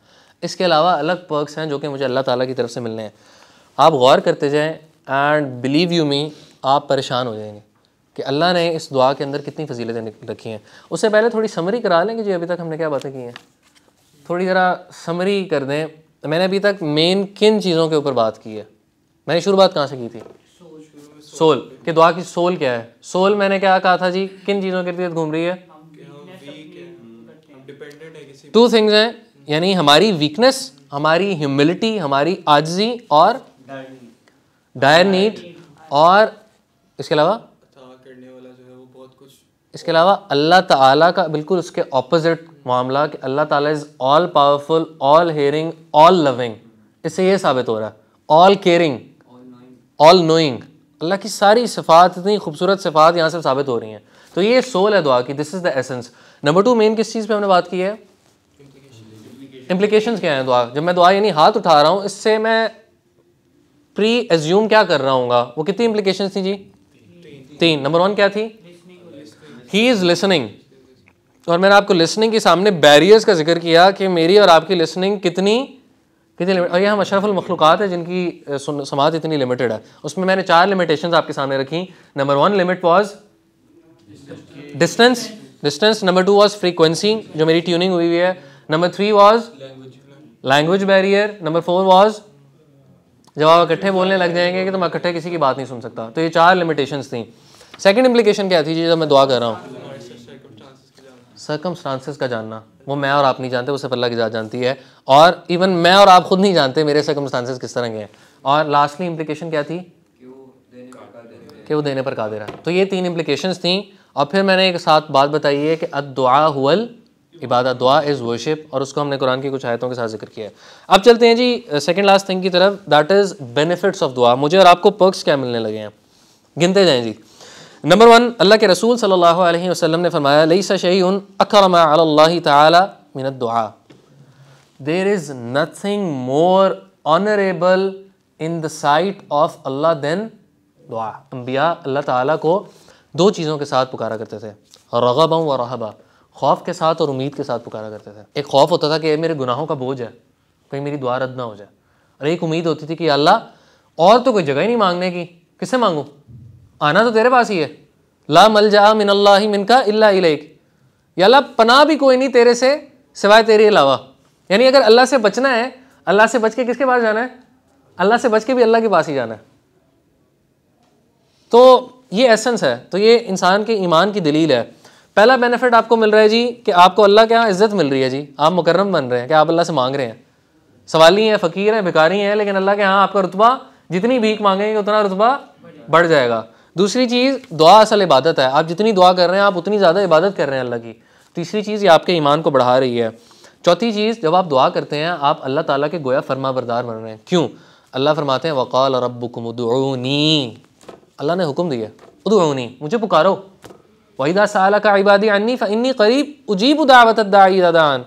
Speaker 1: इसके अलावा अलग पर्क्स हैं जो कि मुझे अल्लाह ताला की तरफ से मिलने हैं। आप गौर करते जाएं, एंड बिलीव यू मी, आप परेशान हो जाएंगे कि अल्लाह ने इस दुआ के अंदर कितनी फजीलतें रखी हैं। उससे पहले थोड़ी समरी करा लेंगे जी, अभी तक हमने क्या बातें की हैं, थोड़ी ज़रा समरी कर दें। मैंने अभी तक मेन किन चीज़ों के ऊपर बात की है, मैंने शुरुआत कहाँ से की थी, सोल, कि दुआ की सोल क्या है। सोल मैंने क्या कहा था जी, किन चीज़ों के इर्द घूम रही है, टू थिंग्स हैं, यानी हमारी वीकनेस, हमारी ह्यूमिलिटी, हमारी आजिज़ी और डायर नीड, और इसके अलावा करने वाला जो है वो बहुत कुछ, इसके अलावा अल्लाह ताला का बिल्कुल उसके ऑपोजिट मामला कि अल्लाह ताला is all powerful, all hearing, all loving. इससे ये साबित हो रहा है, ऑल केयरिंग, ऑल नोइंग, अल्लाह की सारी सिफ़ात, इतनी खूबसूरत सिफ़ात यहाँ से साबित हो रही हैं। तो ये सोल है दुआ की, this is the essence. Number 2 main किस चीज़ पे हमने बात की है, इम्प्लीकेशंस क्या हैं दुआ। जब मैं दुआ यानी हाथ उठा रहा हूँ, इससे मैं प्री एज्यूम क्या कर रहा हूँगा, वो कितनी इम्प्लीकेशंस थी जी, 3। नंबर 1 क्या थी, ही इज़ लिसनिंग, और मैंने आपको लिसनिंग के सामने बैरियर्स का जिक्र किया कि मेरी और आपकी लिसनिंग कितनी लिमिट, और ये हम अशरफुल मखलूक़ात है जिनकी समात इतनी लिमिटेड है। उसमें मैंने 4 लिमिटेशंस आपके सामने रखी। Number 1 limit was distance. Number 2 was frequency, जो मेरी ट्यूनिंग हुई है। Number 3 was language barrier. Number 4 was जब आप इकट्ठे बोलने लग जाएंगे कि तुम इकट्ठे किसी की बात नहीं सुन सकता। तो ये 4 लिमिटेशंस थी। सेकंड इम्प्लीकेशन क्या थी जी जब मैं दुआ कर रहा हूँ? सर्कमस्टांसेस का जानना, वो मैं और आप नहीं जानते, वो सिर्फ अल्लाह की ज़ात जानती है। और इवन मैं और आप खुद नहीं जानते मेरे सर्कमस्टांसेस किस तरह के हैं। और लास्टली इम्प्लीकेशन क्या थी? कि वो देने पर कादिर है। तो ये 3 इम्प्लीकेशंस थी। और फिर मैंने एक साथ बात बताई है कि अद्दुआ हुवल इबादत, दुआ इज़ वर्शिप, और उसको हमने कुरान की कुछ आयतों के साथ जिक्र किया है। अब चलते हैं जी सेकंड लास्ट थिंग की तरफ, दैट इज़ बेनिफिट्स ऑफ दुआ। मुझे और आपको पर्क्स क्या मिलने लगे हैं, गिनते जाएं जी। नंबर 1, अल्लाह के रसूल सल्लल्लाहु अलैहि वसल्लम ने फरमाया लैसा शैउन अकरमा अलल्लाहि तआला मिन दुआ, there is nothing more honourable in the sight of Allah than दुआ। अंबिया अल्लाह ताला को 2 चीज़ों के साथ पुकारा करते थे, रग़बा व रहबा, खौफ के साथ और उम्मीद के साथ पुकारा करते थे। एक खौफ होता था कि मेरे गुनाहों का बोझ है, कहीं मेरी दुआ रद्द ना हो जाए, और एक उम्मीद होती थी कि अल्लाह और तो कोई जगह ही नहीं मांगने की, किससे मांगूँ, आना तो तेरे पास ही है। ला मलजा मिनल्लाहि मिनका इल्ला इलैक, या अल्लाह पनाह भी कोई नहीं तेरे से सिवाय तेरे अलावा। यानी अगर अल्लाह से बचना है, अल्लाह से बच के किसके पास जाना है? अल्लाह से बच के भी अल्लाह के पास ही जाना है। तो ये एसेंस है। तो ये इंसान के ईमान की दलील है। पहला बेनिफिट आपको मिल रहा है जी कि आपको अल्लाह के यहाँ इज्जत मिल रही है जी, आप मुकर्रम बन रहे हैं कि आप अल्लाह से मांग रहे हैं। सवाली हैं, फ़कीर हैं, भिखारी हैं, लेकिन अल्लाह के यहाँ आपका रुतबा जितनी भीख मांगेंगे उतना रुतबा बढ़ जाएगा। दूसरी चीज़, दुआ असल इबादत है। आप जितनी दुआ कर रहे हैं आप उतनी ज़्यादा इबादत कर रहे हैं अल्लाह की। तीसरी चीज़, ये आपके ईमान को बढ़ा रही है। चौथी चीज़, जब आप दुआ करते हैं आप अल्लाह ताला के गोया फरमा बरदार बन रहे हैं। क्यों? अल्लाह फरमाते हैं वक़ाल रब्बुकुम उदऊनी, अल्लाह ने हुक्म दिया उदऊनी, मुझे पुकारो। वइज़ा सअलका इबादी अन्नी फ़इन्नी क़रीब उजीबु दाअवतद दाई इज़ा दाअन,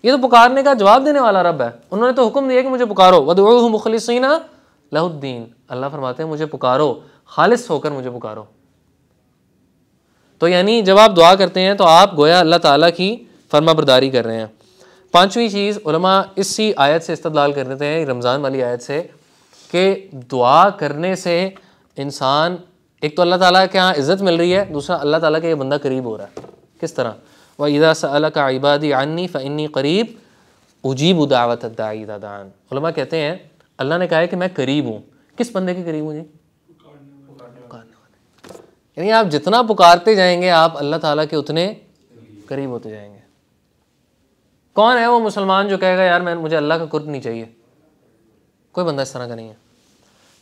Speaker 1: ये तो पुकारने का जवाब देने वाला रब है। उन्होंने तो हुक्म दिया कि मुझे पुकारो। वदऊहु मुख़लिसीना लहुद्दीन, अल्लाह फरमाते हैं मुझे पुकारो, खालिस होकर मुझे पुकारो। तो यानी जब आप दुआ करते हैं तो आप गोया अल्लाह ताला की फरमाबरदारी कर रहे हैं। पांचवी चीज़, उलमा इसी आयत से इस्तदलाल कर देते हैं, रमज़ान वाली आयत से, कि दुआ करने से इंसान, एक तो अल्लाह ताला के यहाँ इज़्ज़त मिल रही है, दूसरा अल्लाह ताला के ये बंदा करीब हो रहा है। किस तरह? व इज़ा सअलका इबादी अन्नी फ़इन्नी क़रीब उजीबु दाअवतद दाई इज़ा दाअन। उलमा कहते हैं अल्लाह ने कहा है कि मैं करीब हूँ। किस बंदे के करीब हूँ जी? पुकारने वाले। यानी आप जितना पुकारते जाएंगे आप अल्लाह ताला के उतने करीब होते जाएंगे। कौन है वो मुसलमान जो कहेगा यार मुझे अल्लाह का कुर्ब नहीं चाहिए? कोई बंदा इस तरह का नहीं है।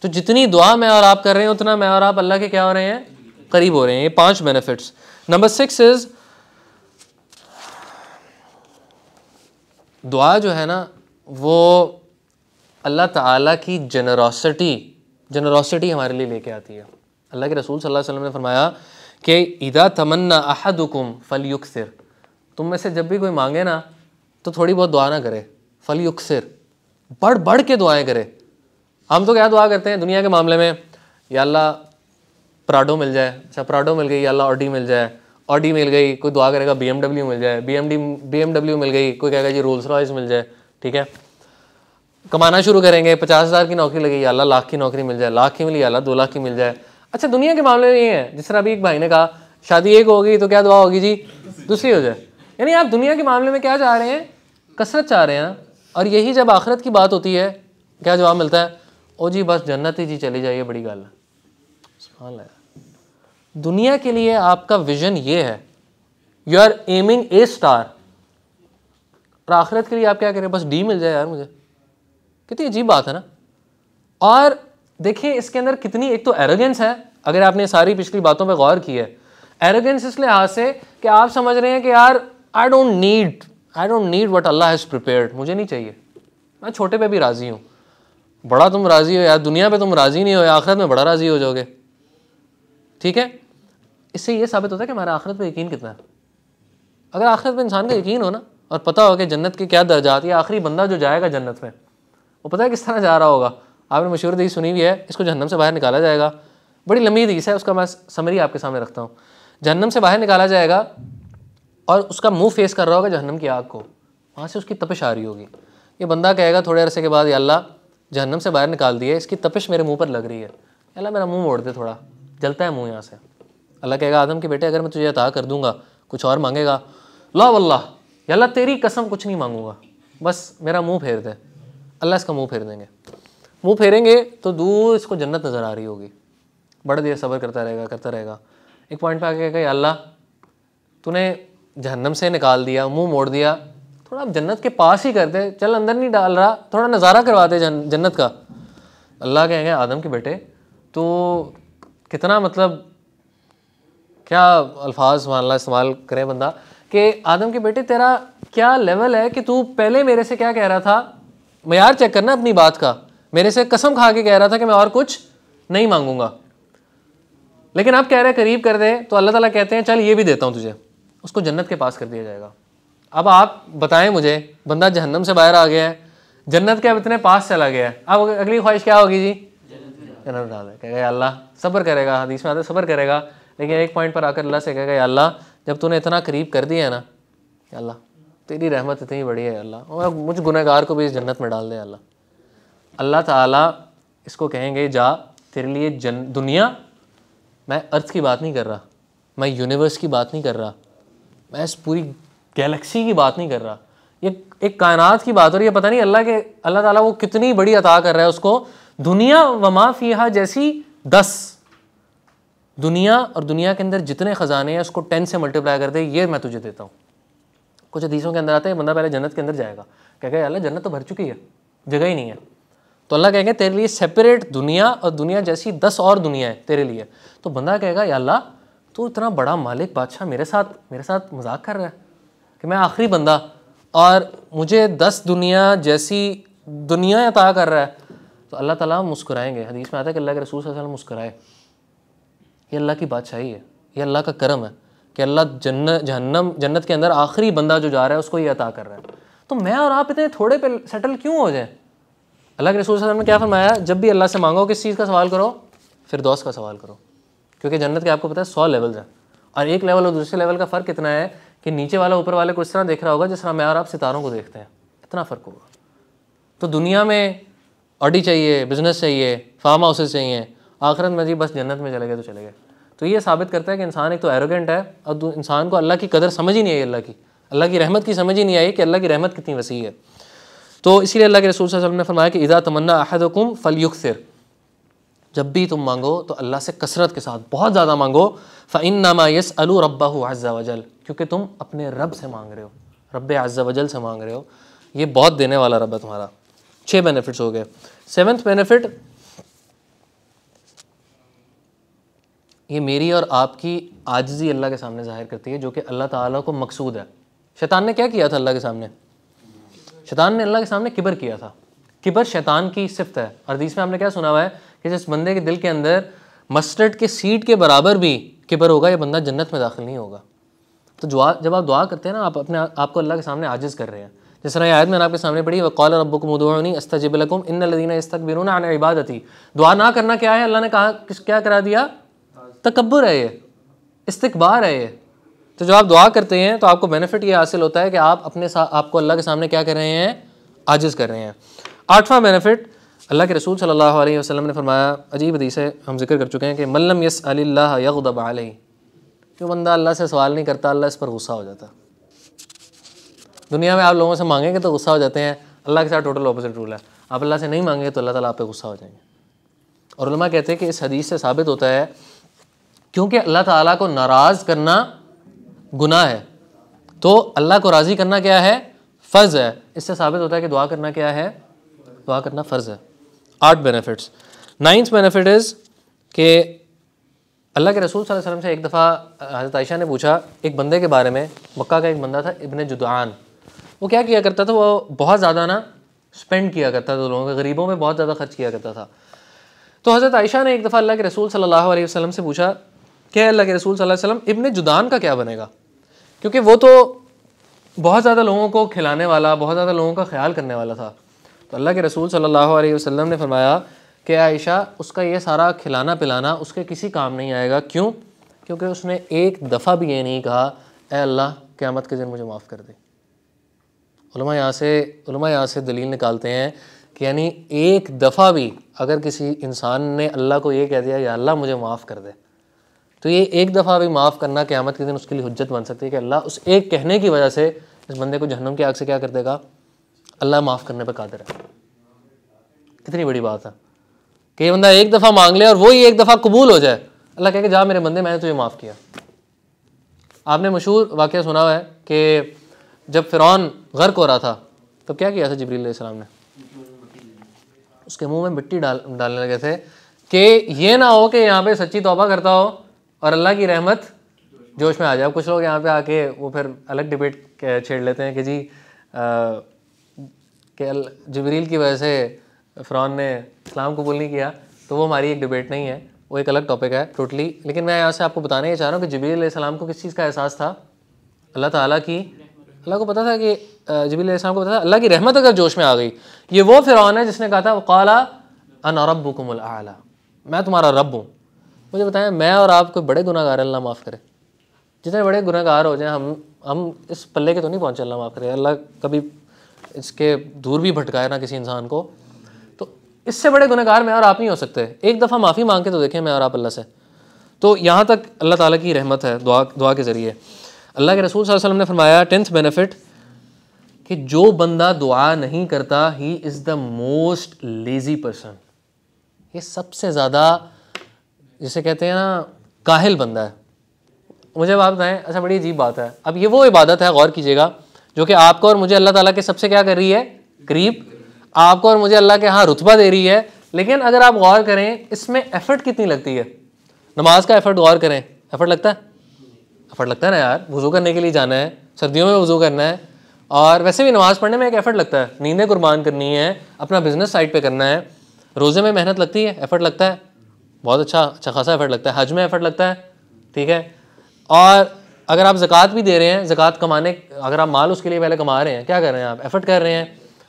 Speaker 1: तो जितनी दुआ मैं और आप कर रहे हैं उतना मैं और आप अल्लाह के क्या हो रहे हैं? करीब हो रहे हैं। ये 5 बेनिफिट्स। नंबर 6 इज, दुआ जो है ना वो अल्लाह ताला की जनरोसिटी हमारे लिए लेके आती है। अल्लाह के रसूल सल्लल्लाहु अलैहि वसल्लम ने फरमाया कि इदा तमन्ना अहदुकुम फलयुक्सिर, तुम में से जब भी कोई मांगे ना तो थोड़ी बहुत दुआ ना करे, फलयुक्सिर, बढ़ बढ़ के दुआएं करे। हम तो क्या दुआ करते हैं दुनिया के मामले में, या अल्लाह प्राडो मिल जाए, अच्छा प्राडो मिल गई, या अल्लाह ऑडी मिल जाए, ऑडी मिल गई, कोई दुआ करेगा BMW मिल जाए, BMW मिल गई, कोई कहेगा जी रोल्स रॉयस मिल जाए। ठीक है, कमाना शुरू करेंगे, 50,000 की नौकरी लगी, या अल्लाह लाख की नौकरी मिल जाए, लाख की मिली, या अल्लाह 2 लाख की मिल जाए। अच्छा, दुनिया के मामले में ये है, जिस तरह अभी एक भाई ने कहा शादी एक होगी तो क्या दुआ होगी जी? दूसरी हो जाए। यानी आप दुनिया के मामले में क्या चाह रहे हैं? कसरत चाह रहे हैं। और यही जब आखिरत की बात होती है क्या जवाब मिलता है? ओ जी बस जन्नत ही जी चली जाइए, बड़ी गल है। सुभान अल्लाह। दुनिया के लिए आपका विजन ये है, you are aiming A star, और आखिरत के लिए आप क्या करें? बस D मिल जाए यार मुझे। कितनी अजीब बात है ना। और देखिए इसके अंदर कितनी, एक तो एरोगेंस है, अगर आपने सारी पिछली बातों पे गौर की है। एरोगेंस इस लिहाज से कि आप समझ रहे हैं कि यार I don't need what Allah has prepared, मुझे नहीं चाहिए, मैं छोटे पे भी राज़ी हूँ। बड़ा तुम राज़ी हो यार, दुनिया पे तुम राज़ी नहीं हो, आखिरत में बड़ा राज़ी हो जाओगे। ठीक है, इससे ये साबित होता है कि हमारा आखिरत पे यकीन कितना है। अगर आखिरत पे इंसान का यकीन हो ना, और पता हो कि जन्नत के क्या दर्जात, या आखिरी बंदा जो जाएगा जन्नत में वो पता है किस तरह जा रहा होगा। आपने मशहूर हदीस सुनी हुई है, इसको जहन्नम से बाहर निकाला जाएगा। बड़ी लंबी हदीस है, उसका मैं समरी आपके सामने रखता हूँ। जहन्नम से बाहर निकाला जाएगा और उसका मुंह फेस कर रहा होगा जहन्नम की आग को, वहाँ से उसकी तपिश आ रही होगी। ये बंदा कहेगा थोड़े अरसे के बाद, या अल्लाह जहन्नम से बाहर निकाल दिए, इसकी तपिश मेरे मुंह पर लग रही है, अल्लाह मेरा मुंह मोड़ दे, थोड़ा जलता है मुंह यहाँ से। अल्लाह कहेगा आदम के बेटे अगर मैं तुझे अता कर दूंगा कुछ और मांगेगा? ला वल्लाह, या अल्लाह तेरी कसम कुछ नहीं मांगूंगा। बस मेरा मुंह फेर दे, अल्लाह इसका मुंह फेर देंगे। मुंह फेरेंगे तो दूर इसको जन्नत नज़र आ रही होगी, बड़ा देर सब्र करता रहेगा। एक पॉइंट पे आके कहेगा अल्लाह तूने जहन्नम से निकाल दिया, मुंह मोड़ दिया, थोड़ा आप जन्नत के पास ही कर दे, चल अंदर नहीं डाल रहा, थोड़ा नज़ारा करवा दे जन्नत का। अल्लाह कहेंगे आदम के बेटे तो कितना मतलब क्या अल्फाज मान ला इस्तेमाल करे बंदा कि आदम के बेटे तेरा क्या लेवल है कि तू पहले मेरे से क्या कह रहा था, मयार चेक करना अपनी बात का, मेरे से कसम खा के कह रहा था कि मैं और कुछ नहीं मांगूंगा, लेकिन आप कह रहे करीब कर दे, तो अल्लाह ताला कहते हैं चल ये भी देता हूँ तुझे, उसको जन्नत के पास कर दिया जाएगा। अब आप बताएं मुझे, बंदा जहन्नम से बाहर आ गया है, जन्नत के अब इतने पास चला गया है, अब अगली ख्वाहिश क्या होगी जी, जन्नत डाल दे। कहेगा अल्लाह, सब्र करेगा, हदीस में आता है सब्र करेगा, लेकिन एक पॉइंट पर आकर अल्लाह से कहेगा अल्लाह जब तूने इतना करीब कर दिया है ना, अल्लाह तेरी रहमत इतनी बड़ी है अल्लाह, और मुझ गुनहगार को भी इस जन्नत में डाल दे अल्लाह। अल्लाह ताला इसको कहेंगे जा तेरे लिए दुनिया, मैं अर्थ की बात नहीं कर रहा, मैं यूनिवर्स की बात नहीं कर रहा, मैं इस पूरी गैलेक्सी की बात नहीं कर रहा, ये एक कायनात की बात हो रही है। पता नहीं अल्लाह ताला वो कितनी बड़ी अता कर रहा है उसको, दुनिया वमा फीहा जैसी 10 दुनिया, और दुनिया के अंदर जितने ख़जाने हैं उसको 10 से मल्टीप्लाई कर दे, ये मैं तुझे देता हूँ। कुछ हदीसों के अंदर आते हैं बंदा पहले जन्नत के अंदर जाएगा, कहेगा अल्लाह जन्नत तो भर चुकी है, जगह ही नहीं है, तो अल्लाह कहेंगे तेरे लिए सेपरेट दुनिया और दुनिया जैसी 10 और दुनिया है तेरे लिए। तो बंदा कहेगा या अल्लाह तू इतना बड़ा मालिक बादशाह मेरे साथ मजाक कर रहा है कि मैं आखिरी बंदा और मुझे 10 दुनिया जैसी दुनिया अता कर रहा है। तो अल्लाह ताला मुस्कुराएंगे, हदीस में आता है कि अल्लाह के रसूल सल्लल्लाहु अलैहि वसल्लम मुस्कुराए, ये अल्लाह की बादशाही है, ये अल्लाह का करम है कि अल्लाह जन्नत के अंदर आखिरी बंदा जो जा रहा है उसको ये अता कर रहा है। तो मैं और आप इतने थोड़े पे सेटल क्यों हो जाए? अल्लाह के रसूल सल्लल्लाहु अलैहि वसल्लम ने क्या फरमाया, जब भी अल्लाह से मांगो किस चीज़ का सवाल करो, फिरदौस का सवाल करो, क्योंकि जन्नत के आपको पता है 100 लेवल्स हैं, और एक लेवल और दूसरे लेवल का फ़र्क कितना है कि नीचे वाला ऊपर वाले को इस तरह देख रहा होगा जिस तरह मैं और आप सितारों को देखते हैं, इतना फ़र्क होगा। तो दुनिया में ऑडी चाहिए, बिजनेस चाहिए, फार्म हाउसेज चाहिए, आखिरत में जी बस जन्नत में चले गए तो चले गए। तो ये साबित करता है कि इंसान एक तो एरोगेंट है और इंसान को अल्लाह की कदर समझ ही नहीं आई, अल्लाह की रहमत की समझ ही नहीं आई कि अल्लाह की रहमत कितनी वसी है। तो इसीलिए अल्लाह के रसूल सल्लल्लाहु अलैहि वसल्लम ने फरमाया कि इज़ा तमन्ना अहदुकुम फलयुक्सिर, जब भी तुम मांगो तो अल्लाह से कसरत के साथ बहुत ज़्यादा मांगो। फ़इन्नमा यसअलु रब्बहु अज़्ज़ा वजल, क्योंकि तुम अपने रब से मांग रहे हो, रब्बे अज़्ज़ा वजल से मांग रहे हो, ये बहुत देने वाला रब है तुम्हारा। 6 बेनिफिट्स हो गए। 7वां बेनिफिट, ये मेरी और आपकी आजिज़ी अल्लाह के सामने ज़ाहिर करती है, जो कि अल्लाह ताला को मकसूद है। शैतान ने क्या किया था अल्लाह के सामने? शैतान ने अल्लाह के सामने किबर किया था। किबर शैतान की सिफ़त है, और हदीस में आपने क्या सुना हुआ है कि जिस बंदे के दिल के अंदर मस्टर्ड के सीड के बराबर भी किबर होगा, ये बंदा जन्नत में दाखिल नहीं होगा। तो जब आप दुआ करते हैं ना, आप अपने आपको अल्लाह के सामने आजिज़ कर रहे हैं। जिस तरह आयत मैंने आपके सामने पढ़ी, वक़ाल रब्बुकुम उदऊनी अस्तजिब लकुम इन्नल्लज़ीना यस्तकबिरूना अन इबादती। दुआ ना करना क्या है, अल्लाह ने कहा क्या करा दिया? तकब्बुर है, ये इस्तिकबार है ये। तो जब आप दुआ करते हैं तो आपको बेनिफिट ये हासिल होता है कि आप आपको अल्लाह के सामने क्या कर रहे हैं? आजिज़ कर रहे हैं। 8वां बेनिफिट, अल्लाह के रसूल सल्लल्लाहु अलैहि वसल्लम ने फरमाया, अजीब हदीस है, हम जिक्र कर चुके हैं कि मल्लम यसअलिल्लाह यग़दब अलैहि, जो बंदा अल्लाह से सवाल नहीं करता अल्लाह इस पर गुस्सा हो जाता है। दुनिया में आप लोगों से मांगेंगे तो गुस्सा हो जाते हैं, अल्लाह के साथ टोटल ऑपोजिट रूल है, आप अल्लाह से नहीं मांगेंगे तो अल्लाह ताला आप पे गुस्सा हो जाएंगे। और उलमा कहते हैं कि इस हदीस से साबित होता है, क्योंकि अल्लाह ताला को नाराज़ करना गुनाह है, तो अल्लाह को राज़ी करना क्या है? फ़र्ज़ है। इससे साबित होता है कि दुआ करना क्या है? दुआ करना फ़र्ज़ है। 8 बेनिफिट्स। 9वां बेनिफिट इज़ कि अल्लाह के रसूल सल्लल्लाहु अलैहि वसल्लम से एक दफ़ा हज़रत आयशा ने पूछा एक बंदे के बारे में, मक्का का एक बंदा था इब्न जुदआन। वो क्या किया करता था? वो बहुत ज़्यादा ना स्पेंड किया करता था, लोगों के गरीबों में बहुत ज़्यादा खर्च किया करता था। तो हज़रत आयशा ने एक दफ़ा अल्लाह के रसूल सल्लल्लाहु अलैहि वसल्लम से पूछा कि अल्लाह के रसूल सल्लल्लाहु अलैहि वसल्लम इब्न जुदान का क्या बनेगा, क्योंकि वो तो बहुत ज़्यादा लोगों को खिलाने वाला, बहुत ज़्यादा लोगों का ख्याल करने वाला था। तो अल्लाह के रसूल सल्लल्लाहु अलैहि वसल्लम ने फरमाया कि आयशा, उसका ये सारा खिलाना पिलाना उसके किसी काम नहीं आएगा। क्यों? क्योंकि उसने एक दफ़ा भी ये नहीं कहा ए अल्लाह क़यामत के दिन मुझे माफ़ कर दे। उलमा यहाँ से दलील निकालते हैं कि यानी एक दफ़ा भी अगर किसी इंसान ने अल्लाह को ये कह दिया या अल्लाह मुझे माफ़ कर दे, तो ये एक दफ़ा भी माफ़ करना क़यामत के दिन उसके लिए हुज्जत बन सकती है कि अल्लाह उस एक कहने की वजह से इस बंदे को जहन्नम की आग से क्या कर देगा? अल्लाह माफ़ करने पर कादिर है। कितनी बड़ी बात है कि ये बंदा एक दफ़ा मांग ले और वो ही एक दफ़ा कबूल हो जाए। अल्लाह कहे कि जा मेरे बंदे, मैंने तुझे माफ़ किया। आपने मशहूर वाक़या सुना हुआ है कि जब फ़िरौन गर्क हो रहा था तो क्या किया था जिब्रील अलैहिस्सलाम ने? उसके मुंह में मिट्टी डालने लगे थे कि ये ना हो कि यहाँ पे सच्ची तौबा करता हो और अल्लाह की रहमत जोश में आ जाए। कुछ लोग यहाँ पे आके वो फिर अलग डिबेट छेड़ लेते हैं कि जी कि जिब्रील की वजह से फ़िरौन ने इस्लाम कबूल नहीं किया, तो वो हमारी एक डिबेट नहीं है, वो एक अलग टॉपिक है टोटली। लेकिन मैं यहाँ से आपको बताने ये चाह रहा हूँ कि जिब्रील अलैहिस्सलाम को किस चीज़ का एहसास था? अल्लाह ताला की, अल्लाह को पता था कि जिब्रील अलैहिस्सलाम को पता था अल्लाह की रहमत अगर जोश में आ गई। ये वो फ़िरौन है जिसने कहा था क़ाला अना रब्बुकुमुल आला, मैं तुम्हारा रब हूँ। मुझे बताएं, मैं और आप कोई बड़े गुनाहगार, अल्लाह माफ़ करे। जितने बड़े गुनाहगार हो जाएं, हम इस पल्ले के तो नहीं पहुँचे, अल्लाह माफ़ करे। अल्लाह कभी इसके दूर भी भटकाए ना किसी इंसान को। तो इससे बड़े गुनहगार मैं और आप नहीं हो सकते। एक दफ़ा माफ़ी मांग के तो देखें मैं और आप अल्लाह से। तो यहाँ तक अल्लाह ताला की रहमत है दुआ के ज़रिए। अल्लाह के रसूल सल्लल्लाहु अलैहि वसल्लम ने फरमाया 10th बेनिफिट कि जो बंदा दुआ नहीं करता he is the most lazy person. ये सबसे ज़्यादा जिसे कहते हैं ना काहिल बंदा है। मुझे आप बताएं, अच्छा बड़ी अजीब बात है, अब ये वो इबादत है, गौर कीजिएगा, जो कि आपको और मुझे अल्लाह ताला के सबसे क्या कर रही है? करीब। आपको और मुझे अल्लाह के यहाँ रुतबा दे रही है। लेकिन अगर आप गौर करें इसमें एफर्ट कितनी लगती है। नमाज का एफर्ट गौर करें, एफर्ट लगता है? एफर्ट लगता है ना यार। वज़ू करने के लिए जाना है, सर्दियों में वज़ू करना है, और वैसे भी नमाज़ पढ़ने में एक एफर्ट लगता है। नींदें कुर्बान करनी है, अपना बिजनेस साइड पर करना है, रोज़े में मेहनत लगती है, एफर्ट लगता है, बहुत अच्छा खासा एफर्ट लगता है। हज में एफर्ट लगता है, ठीक है। और अगर आप ज़कात भी दे रहे हैं, ज़कात कमाने, अगर आप माल उसके लिए पहले कमा रहे हैं, क्या कर रहे हैं आप? एफर्ट कर रहे हैं।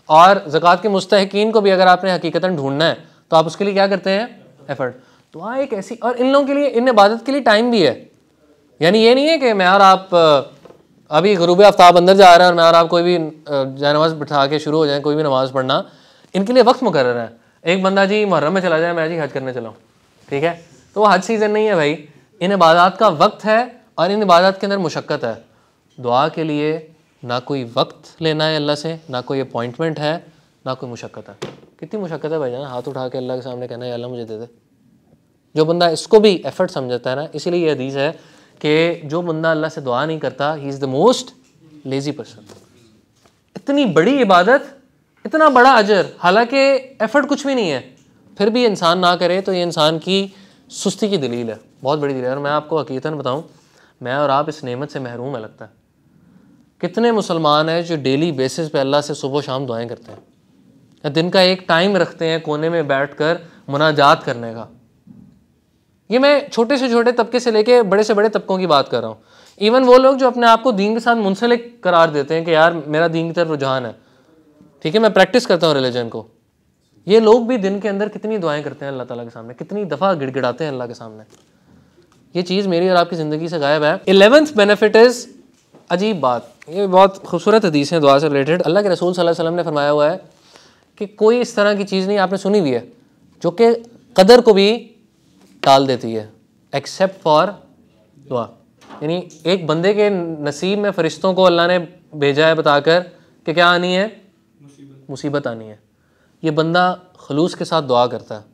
Speaker 1: और ज़कात के मुस्तहिकीन को भी अगर आपने हकीकतन ढूंढना है तो आप उसके लिए क्या करते हैं? एफर्ट। तो वहाँ एक ऐसी, और इन लोगों के लिए, इन इबादत के लिए टाइम भी है। यानी ये नहीं है कि मैं और आप अभी ग़ुरूब आफ्ताब अंदर जा रहे हैं और मैं और आप कोई भी नमाज़ बिठा के शुरू हो जाए कोई भी नमाज़ पढ़ना, इनके लिए वक्त मुकर्रर है। एक बंदा जी मुहर्रम में चला जाए, मैं जी हज करने चला हूँ, ठीक है, तो वो हज सीज़न नहीं है भाई। इन इबादत का वक्त है और इन इबादत के अंदर मुशक्क़त है। दुआ के लिए ना कोई वक्त लेना है अल्लाह से, ना कोई अपॉइंटमेंट है, ना कोई मुशक्क़त है। कितनी मुशक्क़त है भाई जान, हाथ उठा के अल्लाह के सामने कहना है अल्लाह मुझे दे दे। जो बंदा इसको भी एफर्ट समझता है ना, इसीलिए ये हदीस है कि जो बंदा अल्लाह से दुआ नहीं करता he is the most lazy person. इतनी बड़ी इबादत, इतना बड़ा अजर, हालांकि एफर्ट कुछ भी नहीं है, फिर भी इंसान ना करे तो ये इंसान की सुस्ती की दलील है, बहुत बड़ी दलील है। और मैं आपको हकीकतन बताऊं, मैं और आप इस नेमत से महरूम है लगता है। कितने मुसलमान हैं जो डेली बेसिस पे अल्लाह से सुबह शाम दुआएं करते हैं, या दिन का एक टाइम रखते हैं कोने में बैठकर मुनाजात करने का। ये मैं छोटे से छोटे तबके से लेके बड़े से बड़े तबकों की बात कर रहा हूँ। इवन वो लोग जो अपने आप को दीन के साथ मुंसलिक करार देते हैं कि यार मेरा दीन की तरफ रुझान है, ठीक है, मैं प्रैक्टिस करता हूँ रिलीजन को, ये लोग भी दिन के अंदर कितनी दुआएं करते हैं अल्लाह ताला के सामने, कितनी दफ़ा गिड़गिड़ाते हैं अल्लाह के सामने। ये चीज़ मेरी और आपकी ज़िंदगी से गायब है। 11th बेनिफिट इज़, अजीब बात, ये बहुत खूबसूरत हदीस है दुआ से रिलेटेड। अल्लाह के रसूल सल्लल्लाहु अलैहि वसल्लम ने फरमाया हुआ है कि कोई इस तरह की चीज़ नहीं, आपने सुनी हुई है, जो कि कदर को भी टाल देती है, एक्सेप्ट फॉर दुआ। यानी एक बंदे के नसीब में फ़रिश्तों को अल्लाह ने भेजा है बताकर कि क्या आनी है? मुसीबत आनी है। ये बंदा खलूस के साथ दुआ करता है,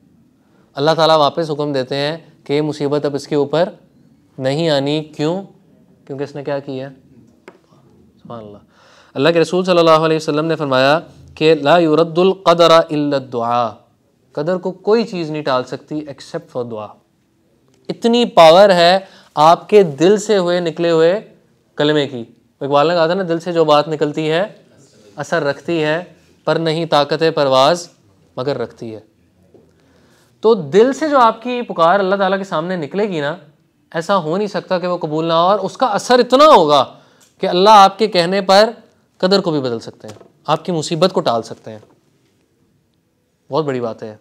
Speaker 1: अल्लाह ताला वापस हुक्म देते हैं कि मुसीबत अब इसके ऊपर नहीं आनी। क्यों? क्योंकि इसने क्या किया? सुभान अल्लाह। अल्लाह के रसूल सल्लल्लाहु अलैहि वसल्लम ने फरमाया कि ला युरद्दुल क़दरा इल्ला दुआ, कदर को कोई चीज़ नहीं टाल सकती एक्सेप्ट फॉर दुआ। इतनी पावर है आपके दिल से हुए निकले हुए कलमे की। इकबाल ने कहा था ना, दिल से जो बात निकलती है असर रखती है, पर नहीं ताकत परवाज़ मगर रखती है। तो दिल से जो आपकी पुकार अल्लाह ताला के सामने निकलेगी ना, ऐसा हो नहीं सकता कि वो कबूल ना हो, और उसका असर इतना होगा कि अल्लाह आपके कहने पर कदर को भी बदल सकते हैं, आपकी मुसीबत को टाल सकते हैं। बहुत बड़ी बात है।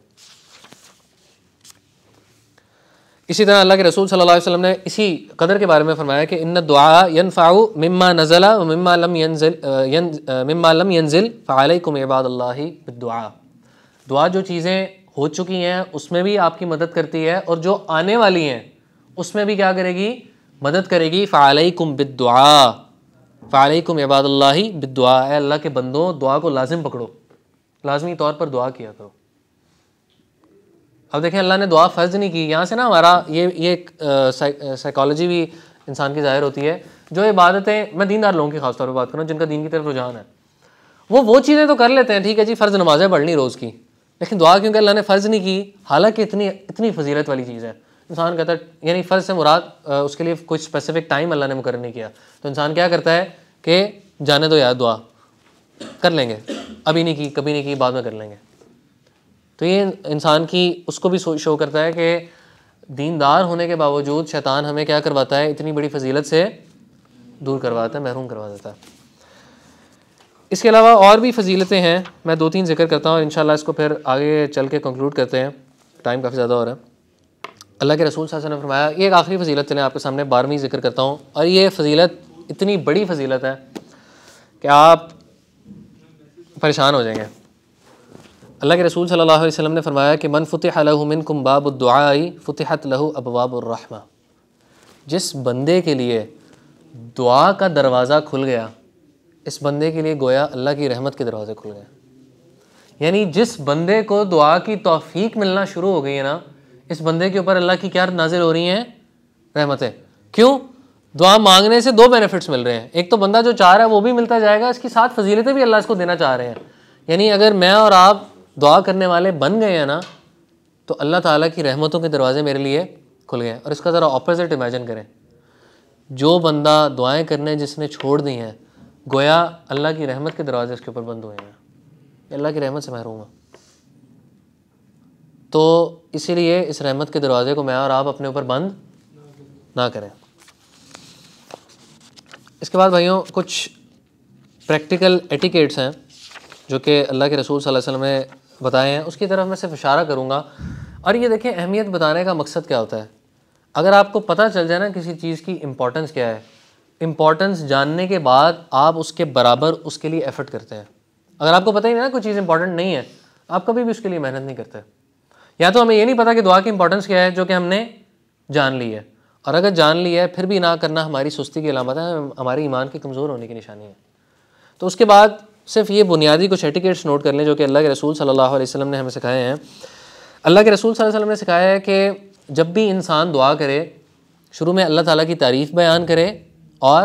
Speaker 1: इसी तरह अल्लाह के रसूल सल्लल्लाहु अलैहि वसल्लम ने इसी कदर के बारे में फरमाया कि इन्ना दुआ यनफ़उ मिम्मा नज़ला व मिम्मा लम यंज़िल फ़अलैकुम इबादल्लाहि बिद्दुआ। दुआ जो चीज़ें हो चुकी हैं उसमें भी आपकी मदद करती है, और जो आने वाली हैं उसमें भी क्या करेगी? मदद करेगी। फ़अलैकुम बिद्दुआ, फ़अलैकुम इबादल्लाहि बिद्दुआ, अल्लाह के बंदों दुआ को लाजिम पकड़ो, लाजमी तौर पर दुआ किया करो। अब देखें अल्लाह ने दुआ फ़र्ज़ नहीं की। यहाँ से ना हमारा ये साइकोलॉजी भी इंसान की ज़ाहिर होती है। जो इबादतें, मैं दीनदार लोगों की खास तौर पर बात करूँ जिनका दीन की तरफ रुझान है, वो चीज़ें तो कर लेते हैं, ठीक है जी, फ़र्ज़ नमाज़ें पढ़नी रोज़ की, लेकिन दुआ क्योंकि अल्लाह ने फ़र्ज़ नहीं की, हालांकि इतनी फजीलत वाली चीज़ है। इंसान कहता है, यानी फ़र्ज़ से मुराद उसके लिए कोई स्पेसिफिक टाइम अल्लाह ने मुकर्रर नहीं किया, तो इंसान क्या करता है कि जाने दो यार, दुआ कर लेंगे, अभी नहीं की, कभी नहीं की, बाद में कर लेंगे। तो ये इंसान की उसको भी शो करता है कि दीनदार होने के बावजूद शैतान हमें क्या करवाता है, इतनी बड़ी फजीलत से दूर करवाता है, महरूम करवा देता है। इसके अलावा और भी फजीलतें हैं, मैं 2-3 जिक्र करता हूँ और इंशाल्लाह इसको फिर आगे चल के कंक्लूड करते हैं, टाइम काफ़ी ज़्यादा हो रहा है। अल्लाह के रसूल सल्लल्लाहु अलैहि वसल्लम ने फरमाया, ये एक आखिरी फजीलत चलें आपके सामने 12वीं जिक्र करता हूँ, और ये फजीलत इतनी बड़ी फजीलत है कि आप परेशान हो जाएंगे। अल्लाह के रसूल सल्लल्लाहु अलैहि वसल्लम ने फरमाया कि मन फुतिह लहु मिनकुम बाबुद्दुआई फुतिहत लहु अबवाबुर्रहमा, जिस बंदे के लिए दुआ का दरवाज़ा खुल गया, इस बंदे के लिए गोया अल्लाह की रहमत के दरवाजे खुल गए। यानी जिस बंदे को दुआ की तौफीक मिलना शुरू हो गई है ना, इस बंदे के ऊपर अल्लाह की क्या नाजिल हो रही हैं, रहमतें। क्यों? दुआ मांगने से 2 बेनिफिट्स मिल रहे हैं। एक तो बंदा जो चाह रहा है वो भी मिलता जाएगा, इसकी साथ फजीलतें भी अल्लाह इसको देना चाह रहे हैं। यानी अगर मैं और आप दुआ करने वाले बन गए हैं ना, तो अल्लाह ताला की रहमतों के दरवाजे मेरे लिए खुल गए। और इसका ज़रा ऑपोजिट इमेजिन करें, जो बंदा दुआएं करने जिसने छोड़ दी हैं, गोया अल्लाह की रहमत के दरवाजे उसके ऊपर बंद हुए हैं, अल्लाह की रहमत से महरूम है। तो इसीलिए इस रहमत के दरवाजे को मैं और आप अपने ऊपर बंद ना करें। इसके बाद भाइयों कुछ प्रैक्टिकल एटिकेट्स हैं जो कि अल्लाह के रसूल सल्लल्लाहु अलैहि वसल्लम ने बताए हैं, उसकी तरफ मैं सिर्फ इशारा करूँगा। और ये देखें, अहमियत बताने का मकसद क्या होता है। अगर आपको पता चल जाए ना किसी चीज़ की इम्पोर्टेंस क्या है, इम्पोर्टेंस जानने के बाद आप उसके बराबर उसके लिए एफर्ट करते हैं। अगर आपको पता ही नहीं ना कोई चीज़ इंपॉर्टेंट नहीं है, आप कभी भी उसके लिए मेहनत नहीं करते। या तो हमें ये नहीं पता कि दुआ की इंपॉर्टेंस क्या है, जो कि हमने जान ली है, और अगर जान ली है फिर भी ना करना हमारी सुस्ती की अलामत है, हमारे ईमान के कमज़ोर होने की निशानी है। तो उसके बाद सिर्फ ये बुनियादी कुछ एटिकेट्स नोट कर लें जो कि अल्लाह के रसूल सल्लल्लाहु अलैहि वसल्लम ने हमें सिखाए हैं। अल्लाह के रसूल सल्लल्लाहु अलैहि वसल्लम ने सिखाया है कि जब भी इंसान दुआ करे, शुरू में अल्लाह ताला की तारीफ़ बयान करे और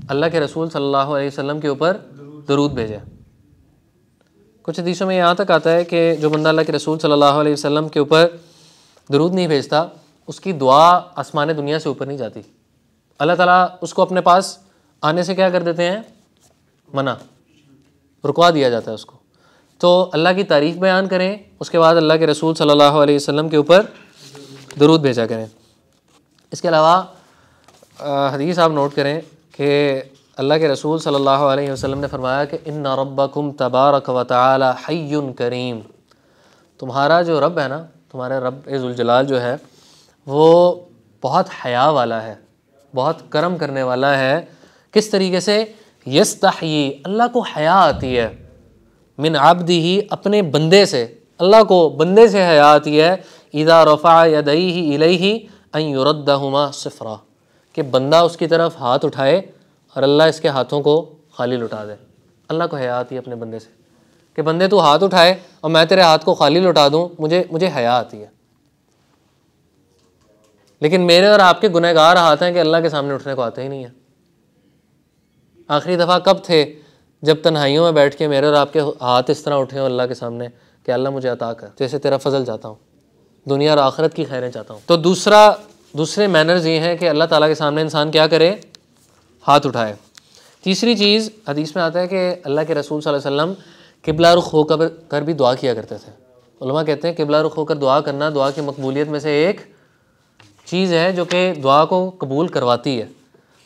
Speaker 1: अल्लाह के रसूल सल्लल्लाहु अलैहि वसल्लम के ऊपर दरूद भेजे। कुछ हदीसों में यहाँ तक आता है कि जो बंदा अल्लाह के रसूल सल्लल्लाहु अलैहि वसल्लम के ऊपर दरूद नहीं भेजता, उसकी दुआ आसमान दुनिया से ऊपर नहीं जाती। अल्लाह ताला उसको अपने पास आने से क्या कर देते हैं, मना, रुकवा दिया जाता है उसको। तो अल्लाह की तारीफ़ बयान करें, उसके बाद अल्लाह के रसूल सल्लल्लाहु अलैहि वसल्लम के ऊपर दरूद भेजा करें। इसके अलावा हदीस आप नोट करें कि अल्लाह के रसूल सल्लल्लाहु अलैहि वसल्लम ने फरमाया कि इन्ना रब्बकुम तबारक व तआला हय्युन करीम, तुम्हारा जो रब है ना, तुम्हारा रब ज़ुल जलाल जो है वो बहुत हया वाला है, बहुत करम करने वाला है। किस तरीके से? यस्तही, अल्लाह को हया आती है, मिन अब्दिही, अपने बंदे से, अल्लाह को बंदे से हया आती है। इज़ा रफ़अ यदैहि इलैहि अन युरद्दहुमा सिफ़रा, कि बंदा उसकी तरफ हाथ उठाए और अल्लाह इसके हाथों को खाली लौटा दे। अल्लाह को हया आती है अपने बंदे से कि बंदे तू हाथ उठाए और मैं तेरे हाथ को खाली लौटा दूँ, मुझे हया आती है। लेकिन मेरे और आपके गुनहगार हाथ हैं कि अल्लाह के सामने उठने को आते ही नहीं है। आखिरी दफ़ा कब थे? जब तन्हाइयों में बैठ के मेरे और आपके हाथ इस तरह उठे हो अल्लाह के सामने कि अल्लाह मुझे अता कर, जैसे तेरा फजल चाहता हूँ, दुनिया और आखिरत की खैरें चाहता हूँ। तो दूसरे मैनर्स ये हैं कि अल्लाह ताला के सामने इंसान क्या करे, हाथ उठाए। तीसरी चीज़, हदीस में आता है कि अल्लाह के रसूल सल्लल्लाहु अलैहि वसल्लम किबला रुख होकर भी दुआ किया करते थे। उलमा कहते हैं किबला रुख होकर दुआ करना दुआ की मकबूलियत में से एक चीज़ है जो कि दुआ को कबूल करवाती है।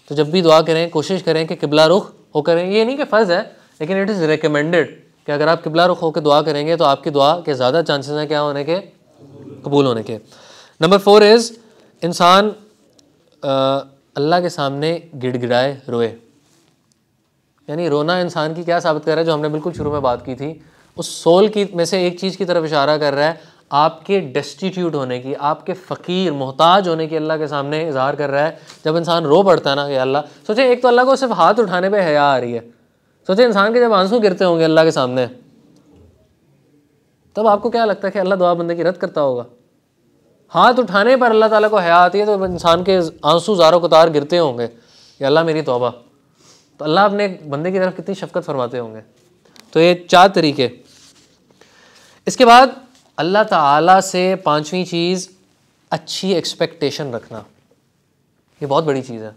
Speaker 1: तो जब भी दुआ करें कोशिश करें कि किबला रुख होकर, ये नहीं कि फ़र्ज़ है, लेकिन इट इज़ रिकमेंडेड कि अगर आप किबला रुख होकर दुआ करेंगे तो आपकी दुआ के ज़्यादा चांसेस हैं क्या होने के, कबूल होने के। नंबर 4 इज़, इंसान अल्लाह के सामने गिड़गिड़ाए, रोए। यानी रोना इंसान की क्या साबित कर रहा है, जो हमने बिल्कुल शुरू में बात की थी, उस सोल की में से एक चीज़ की तरफ इशारा कर रहा है। आपके डेस्टिट्यूट होने की, आपके फ़कीर मोहताज होने की अल्लाह के सामने इजहार कर रहा है। जब इंसान रो पड़ता है ना कि अल्लाह, सोचे एक तो अल्लाह को सिर्फ हाथ उठाने पे हया आ रही है, सोचे इंसान के जब आंसू गिरते होंगे अल्लाह के सामने, तब आपको क्या लगता है कि अल्लाह दुआ बंदे की रद्द करता होगा? हाथ उठाने पर अल्लाह ताला को हया आती है तो इंसान के आंसू ज़ारो कतार गिरते होंगे कि अल्लाह मेरी तौबा, तो अल्लाह अपने बंदे की तरफ कितनी शफकत फरमाते होंगे। तो ये 4 तरीके। इसके बाद अल्लाह ताला से 5वीं चीज़, अच्छी एक्सपेक्टेशन रखना। ये बहुत बड़ी चीज़ है।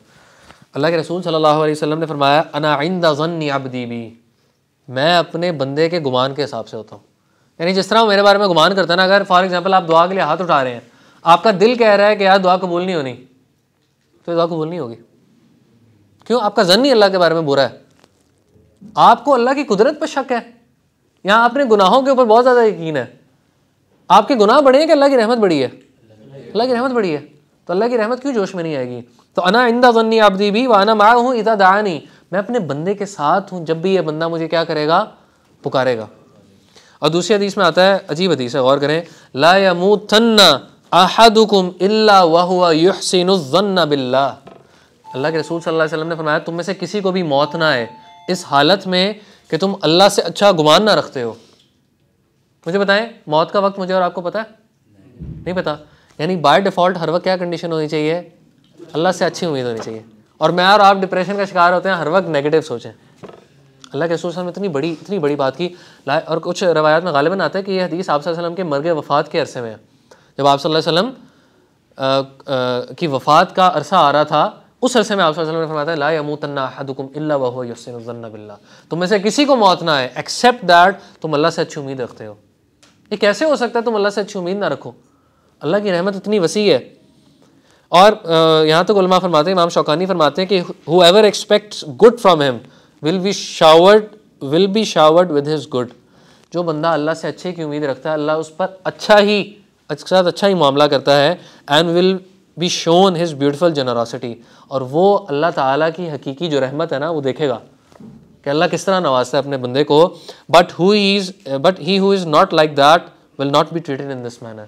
Speaker 1: अल्लाह के रसूल सल्लल्लाहु अलैहि वसल्लम ने फरमाया, अना इंदा ज़न्नि अब्दी बी, मैं अपने बंदे के गुमान के हिसाब से होता हूँ। यानी जिस तरह वो मेरे बारे में गुमान करता है ना, अगर फॉर एग्जांपल आप दुआ के लिए हाथ उठा रहे हैं, आपका दिल कह रहा है कि यार दुआ कबूल नहीं होनी, तो दुआ कबूल नहीं होगी। क्यों? आपका ज़न्न ही अल्लाह के बारे में बुरा है, आपको अल्लाह की कुदरत पर शक है, यहाँ अपने गुनाहों के ऊपर बहुत ज़्यादा यकीन है। आपके गुनाह बड़े हैं कि अल्लाह की रहमत बड़ी है? अल्लाह की रहमत बड़ी है, तो अल्लाह की रहमत क्यों जोश में नहीं आएगी? तो अना इंदा ज़न्नी अब्दी बी व अना माअहू इज़ा दआनी, मैं अपने बंदे के साथ हूँ जब भी ये बंदा मुझे क्या करेगा? पुकारेगा। और दूसरी हदीस में आता है, अजीब हदीस है, गौर करें, ला यमूतन्ना अहदुकुम इल्ला व हुवा युहसिनुज़्ज़न्न बिल्लाह। अल्लाह के रसूल सल्लल्लाहु अलैहि वसल्लम ने फरमाया, तुम में से किसी को भी मौत ना आए इस हालत में कि तुम अल्लाह से अच्छा गुमान ना रखते हो। मुझे बताएं, मौत का वक्त मुझे और आपको पता है? नहीं पता। यानी बाय डिफ़ॉल्ट हर वक्त क्या कंडीशन होनी चाहिए? अल्लाह से अच्छी उम्मीद होनी चाहिए। और मैं और आप डिप्रेशन का शिकार होते हैं, हर वक्त नेगेटिव सोचें। अल्लाह के रसूल सल्लल्लाहु अलैहि वसल्लम ने इतनी बड़ी बात की। और कुछ रवायात में गालिबन आता है कि यह हदीस आप सल्लल्लाहु अलैहि वसल्लम के मर्ग वफ़ात के अरसे में है। जब आप सल्लल्लाहु अलैहि वसल्लम की वफ़ात का अरसा आ रहा था, उस अरसे में आप सल्लल्लाहु अलैहि वसल्लम ने फरमाया, ला यमूतन्ना अहदुकुम इल्ला व हुवा युहसिनुज़्ज़न्न बिल्लाह, तुम में से किसी को मौत ना आए एक्सेप्ट दैट तुम अल्लाह से अच्छी उम्मीद रखते हो। ये कैसे हो सकता है तुम अल्लाह से अच्छी उम्मीद ना रखो? अल्लाह की रहमत इतनी वसी है। और यहाँ तक उलमा फरमाते हैं, इमाम शौकानी फरमाते हैं कि whoever expects good from him will be showered with his good। जो बंदा अल्लाह से अच्छे की उम्मीद रखता है, अल्लाह उस पर अच्छा ही मामला करता है। and will be shown his beautiful generosity, और वो अल्लाह ताला की हकीकी जो रहमत है ना, वो देखेगा कि अल्लाह किस तरह नवाजता है अपने बंदे को। but he who is not like that will not be treated in this manner।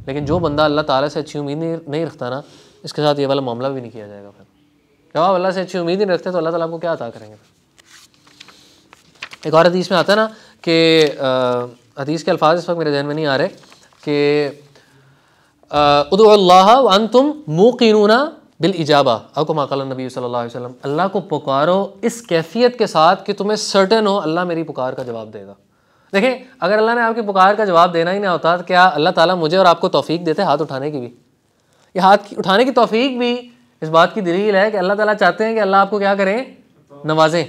Speaker 1: लेकिन जो बंदा अल्लाह ताला से अच्छी उम्मीद नहीं रखता ना, इसके साथ ये वाला मामला भी नहीं किया जाएगा। फिर जब आप अल्लाह से अच्छी उम्मीद नहीं रखते तो अल्लाह ताला आपको क्या अता करेंगे? एक और हदीस में आता है ना कि हदीस के अल्फाज इस वक्त मेरे जहन में नहीं आ रहे कि उदुल्लाह व अंतुम मूक़िनूना बिल इजाबा औ कमा क़ाला नबी सल्लल्लाहु अलैहि वसल्लम, अल्लाह को पुकारो इस कैफियत के साथ कि तुम्हें सर्टेन हो अल्लाह मेरी पुकार का जवाब देगा। देखें, अगर अल्लाह ने आपकी पुकार का जवाब देना ही ना होता तो क्या अल्लाह ताला मुझे और आपको तौफीक देते हाथ उठाने की भी? ये हाथ उठाने की तौफीक भी इस बात की दलील है कि अल्लाह ताला चाहते हैं कि अल्लाह आपको क्या करें? नवाजें।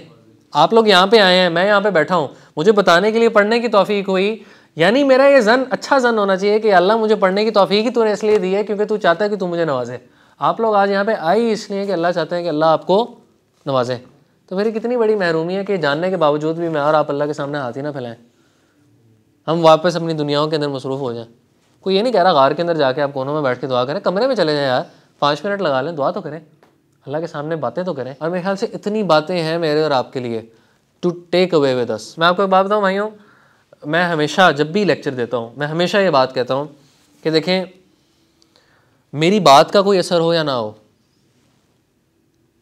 Speaker 1: आप लोग यहाँ पे आए हैं, मैं यहाँ पे बैठा हूँ, मुझे बताने के लिए पढ़ने की तौफीक हुई, यानी मेरा ये जन अच्छा जन होना चाहिए कि अल्लाह मुझे पढ़ने की तौफीक ही तूने इसलिए दी है क्योंकि तू चाहता है कि तू मुझे नवाजे। आप लोग आज यहाँ पे आए इसलिए कि अल्लाह चाहते हैं कि अल्लाह आपको नवाजें। तो फिर कितनी बड़ी महरूमी है कि जानने के बावजूद भी मैं और आप अल्लाह के सामने हाथ ही ना फैलाएं, हम वापस अपनी दुनियाओं के अंदर मसरूफ़ हो जाएं। कोई ये नहीं कह रहा गार के अंदर जाके आप कोनों में बैठ के दुआ करें, कमरे में चले जाएं यार, 5 मिनट लगा लें, दुआ तो करें, अल्लाह के सामने बातें तो करें। और मेरे ख्याल से इतनी बातें हैं मेरे और आपके लिए to take away with us. मैं आपको एक बात बताऊँ भाइयों, मैं हमेशा जब भी लेक्चर देता हूँ मैं हमेशा ये बात कहता हूँ कि देखें, मेरी बात का कोई असर हो या ना हो,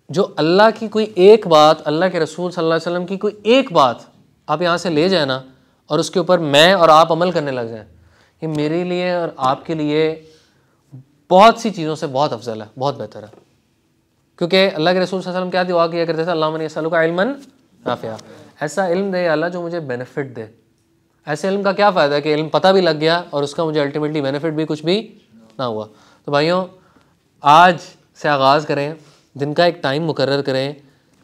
Speaker 1: जो अल्लाह की कोई एक बात, अल्लाह के रसूल सल्लल्लाहु अलैहि वसल्लम की कोई एक बात आप यहाँ से ले जाए ना और उसके ऊपर मैं और आप अमल करने लग जाएं, ये मेरे लिए और आपके लिए बहुत सी चीज़ों से बहुत अफजल है, बहुत बेहतर है। क्योंकि अल्लाह के रसूल सल्लल्लाहु अलैहि वसल्लम क्या दुआ किया करते थे? अल्लाहुम्मा यसअलुका इल्मन नाफ़िआ, ऐसा इल्म दे अल्लाह जो मुझे बेनिफिट दे। ऐसे इल्म का क्या फ़ायदा है कि इल्म पता भी लग गया और उसका मुझे अल्टीमेटली बेनिफिट भी कुछ भी ना हुआ। तो भाइयों, आज से आगाज़ करें, दिन का एक टाइम मुकर्रर करें,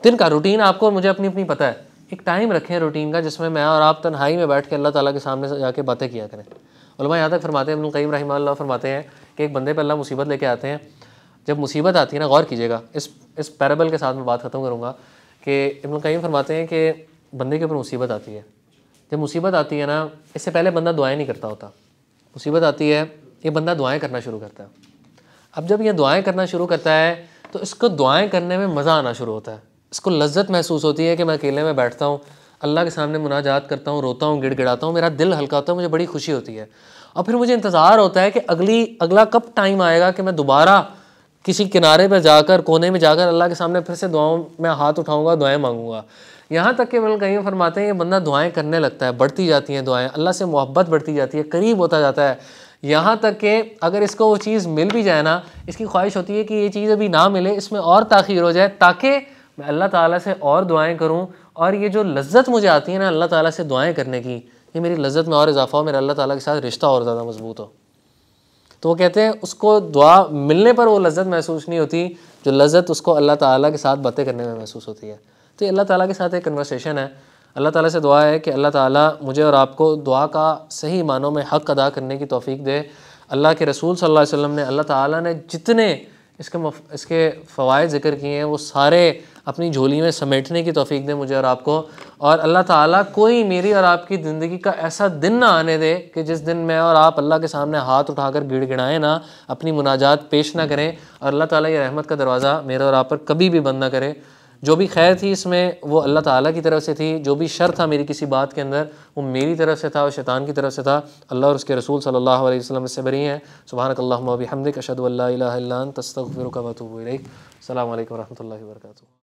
Speaker 1: दिन का रूटीन आपको और मुझे अपनी अपनी पता है, एक टाइम रखें रूटीन का जिसमें मैं और आप तन्हाई में बैठ के अल्लाह ताला के सामने जाके बातें किया करें। उलमा यहाँ तक फरमाते हैं, इब्नुल क़य्यिम रहमतुल्लाह फरमाते हैं कि एक बंदे पर अल्लाह मुसीबत लेके आते हैं। जब मुसीबत आती है ना, गौर कीजिएगा, इस पैराबल के साथ मैं बात ख़त्म करूँगा कि इब्नुल क़य्यिम फरमाते हैं कि बंदे के ऊपर मुसीबत आती है, जब मुसीबत आती है ना, इससे पहले बंदा दुआएं नहीं करता होता, मुसीबत आती है, ये बंदा दुआएं करना शुरू करता है। अब जब ये दुआएं करना शुरू करता है तो इसको दुआएं करने में मज़ा आना शुरू होता है, इसको लज्जत महसूस होती है कि मैं अकेले में बैठता हूँ, अल्लाह के सामने मुनाजात करता हूँ, रोता हूँ, गिड़गिड़ाता हूँ, मेरा दिल हल्का होता है, मुझे बड़ी खुशी होती है। और फिर मुझे इंतज़ार होता है कि अगला कब टाइम आएगा कि मैं दोबारा किसी किनारे पर जाकर, कोने में जाकर अल्लाह के सामने फिर से दुआओं में हाथ उठाऊँगा, दुआएँ मांगूँगा। यहाँ तक कि इब्न क़य्यिम फरमाते हैं ये बंदा दुआएं करने लगता है, बढ़ती जाती हैं दुआएं, अल्लाह से मोहब्बत बढ़ती जाती है, करीब होता जाता है। यहाँ तक कि अगर इसको वो चीज़ मिल भी जाए ना, इसकी ख्वाहिश होती है कि ये चीज़ अभी ना मिले, इसमें और ताख़ीर हो जाए ताकि मैं अल्लाह ताला से और दुआएं करूँ, और ये जो लज्जत मुझे आती है ना अल्लाह ताला से दुआएं करने की, ये मेरी लज्जत में और इजाफा हो, मेरा अल्लाह ताला के साथ रिश्ता और ज़्यादा मजबूत हो। तो वो कहते हैं उसको दुआ मिलने पर वो लज्जत महसूस नहीं होती जो लज्जत उसको अल्लाह ताला के साथ बातें करने में महसूस होती है। तो ये अल्लाह ताला के साथ एक कन्वर्सेशन है। अल्लाह ताला से दुआ है कि अल्लाह ताला मुझे और आपको दुआ का सही मानों में हक़ अदा करने की तौफ़ीक दे। अल्लाह के रसूल सल्लल्लाहु अलैहि वसल्लम ने, अल्लाह ताला ने जितने इसके फ़वाइद ज़िक्र किए हैं वो सारे अपनी झोली में समेटने की तौफ़ीक दे मुझे और आपको। और अल्लाह ताला कोई मेरी और आपकी ज़िंदगी का ऐसा दिन ना आने दे कि जिस दिन मैं और आप अल्लाह के सामने हाथ उठाकर गिड़गिड़ाएं ना, अपनी मुनाजात पेश ना करें, और अल्लाह ताला ये रहमत का दरवाज़ा मेरे और आप पर कभी भी बंद ना करे। जो भी खैर थी इसमें वो अल्लाह ताला की तरफ से थी, जो भी शर था मेरी किसी बात के अंदर वो मेरी तरफ से था और शैतान की तरफ से था। अल्लाह और उसके रसूल सल्लल्लाहु अलैहि वसल्लम इससे बरी हैं। सुब्हानकल्लाहुम्मा व बिहम्दिक अशहदु अल्ला इलाहा इल्ला अंत अस्तगफिरुका व अतूबु इलैक। अस्सलामु अलैकुम व रहमतुल्लाहि व बरकातुहू।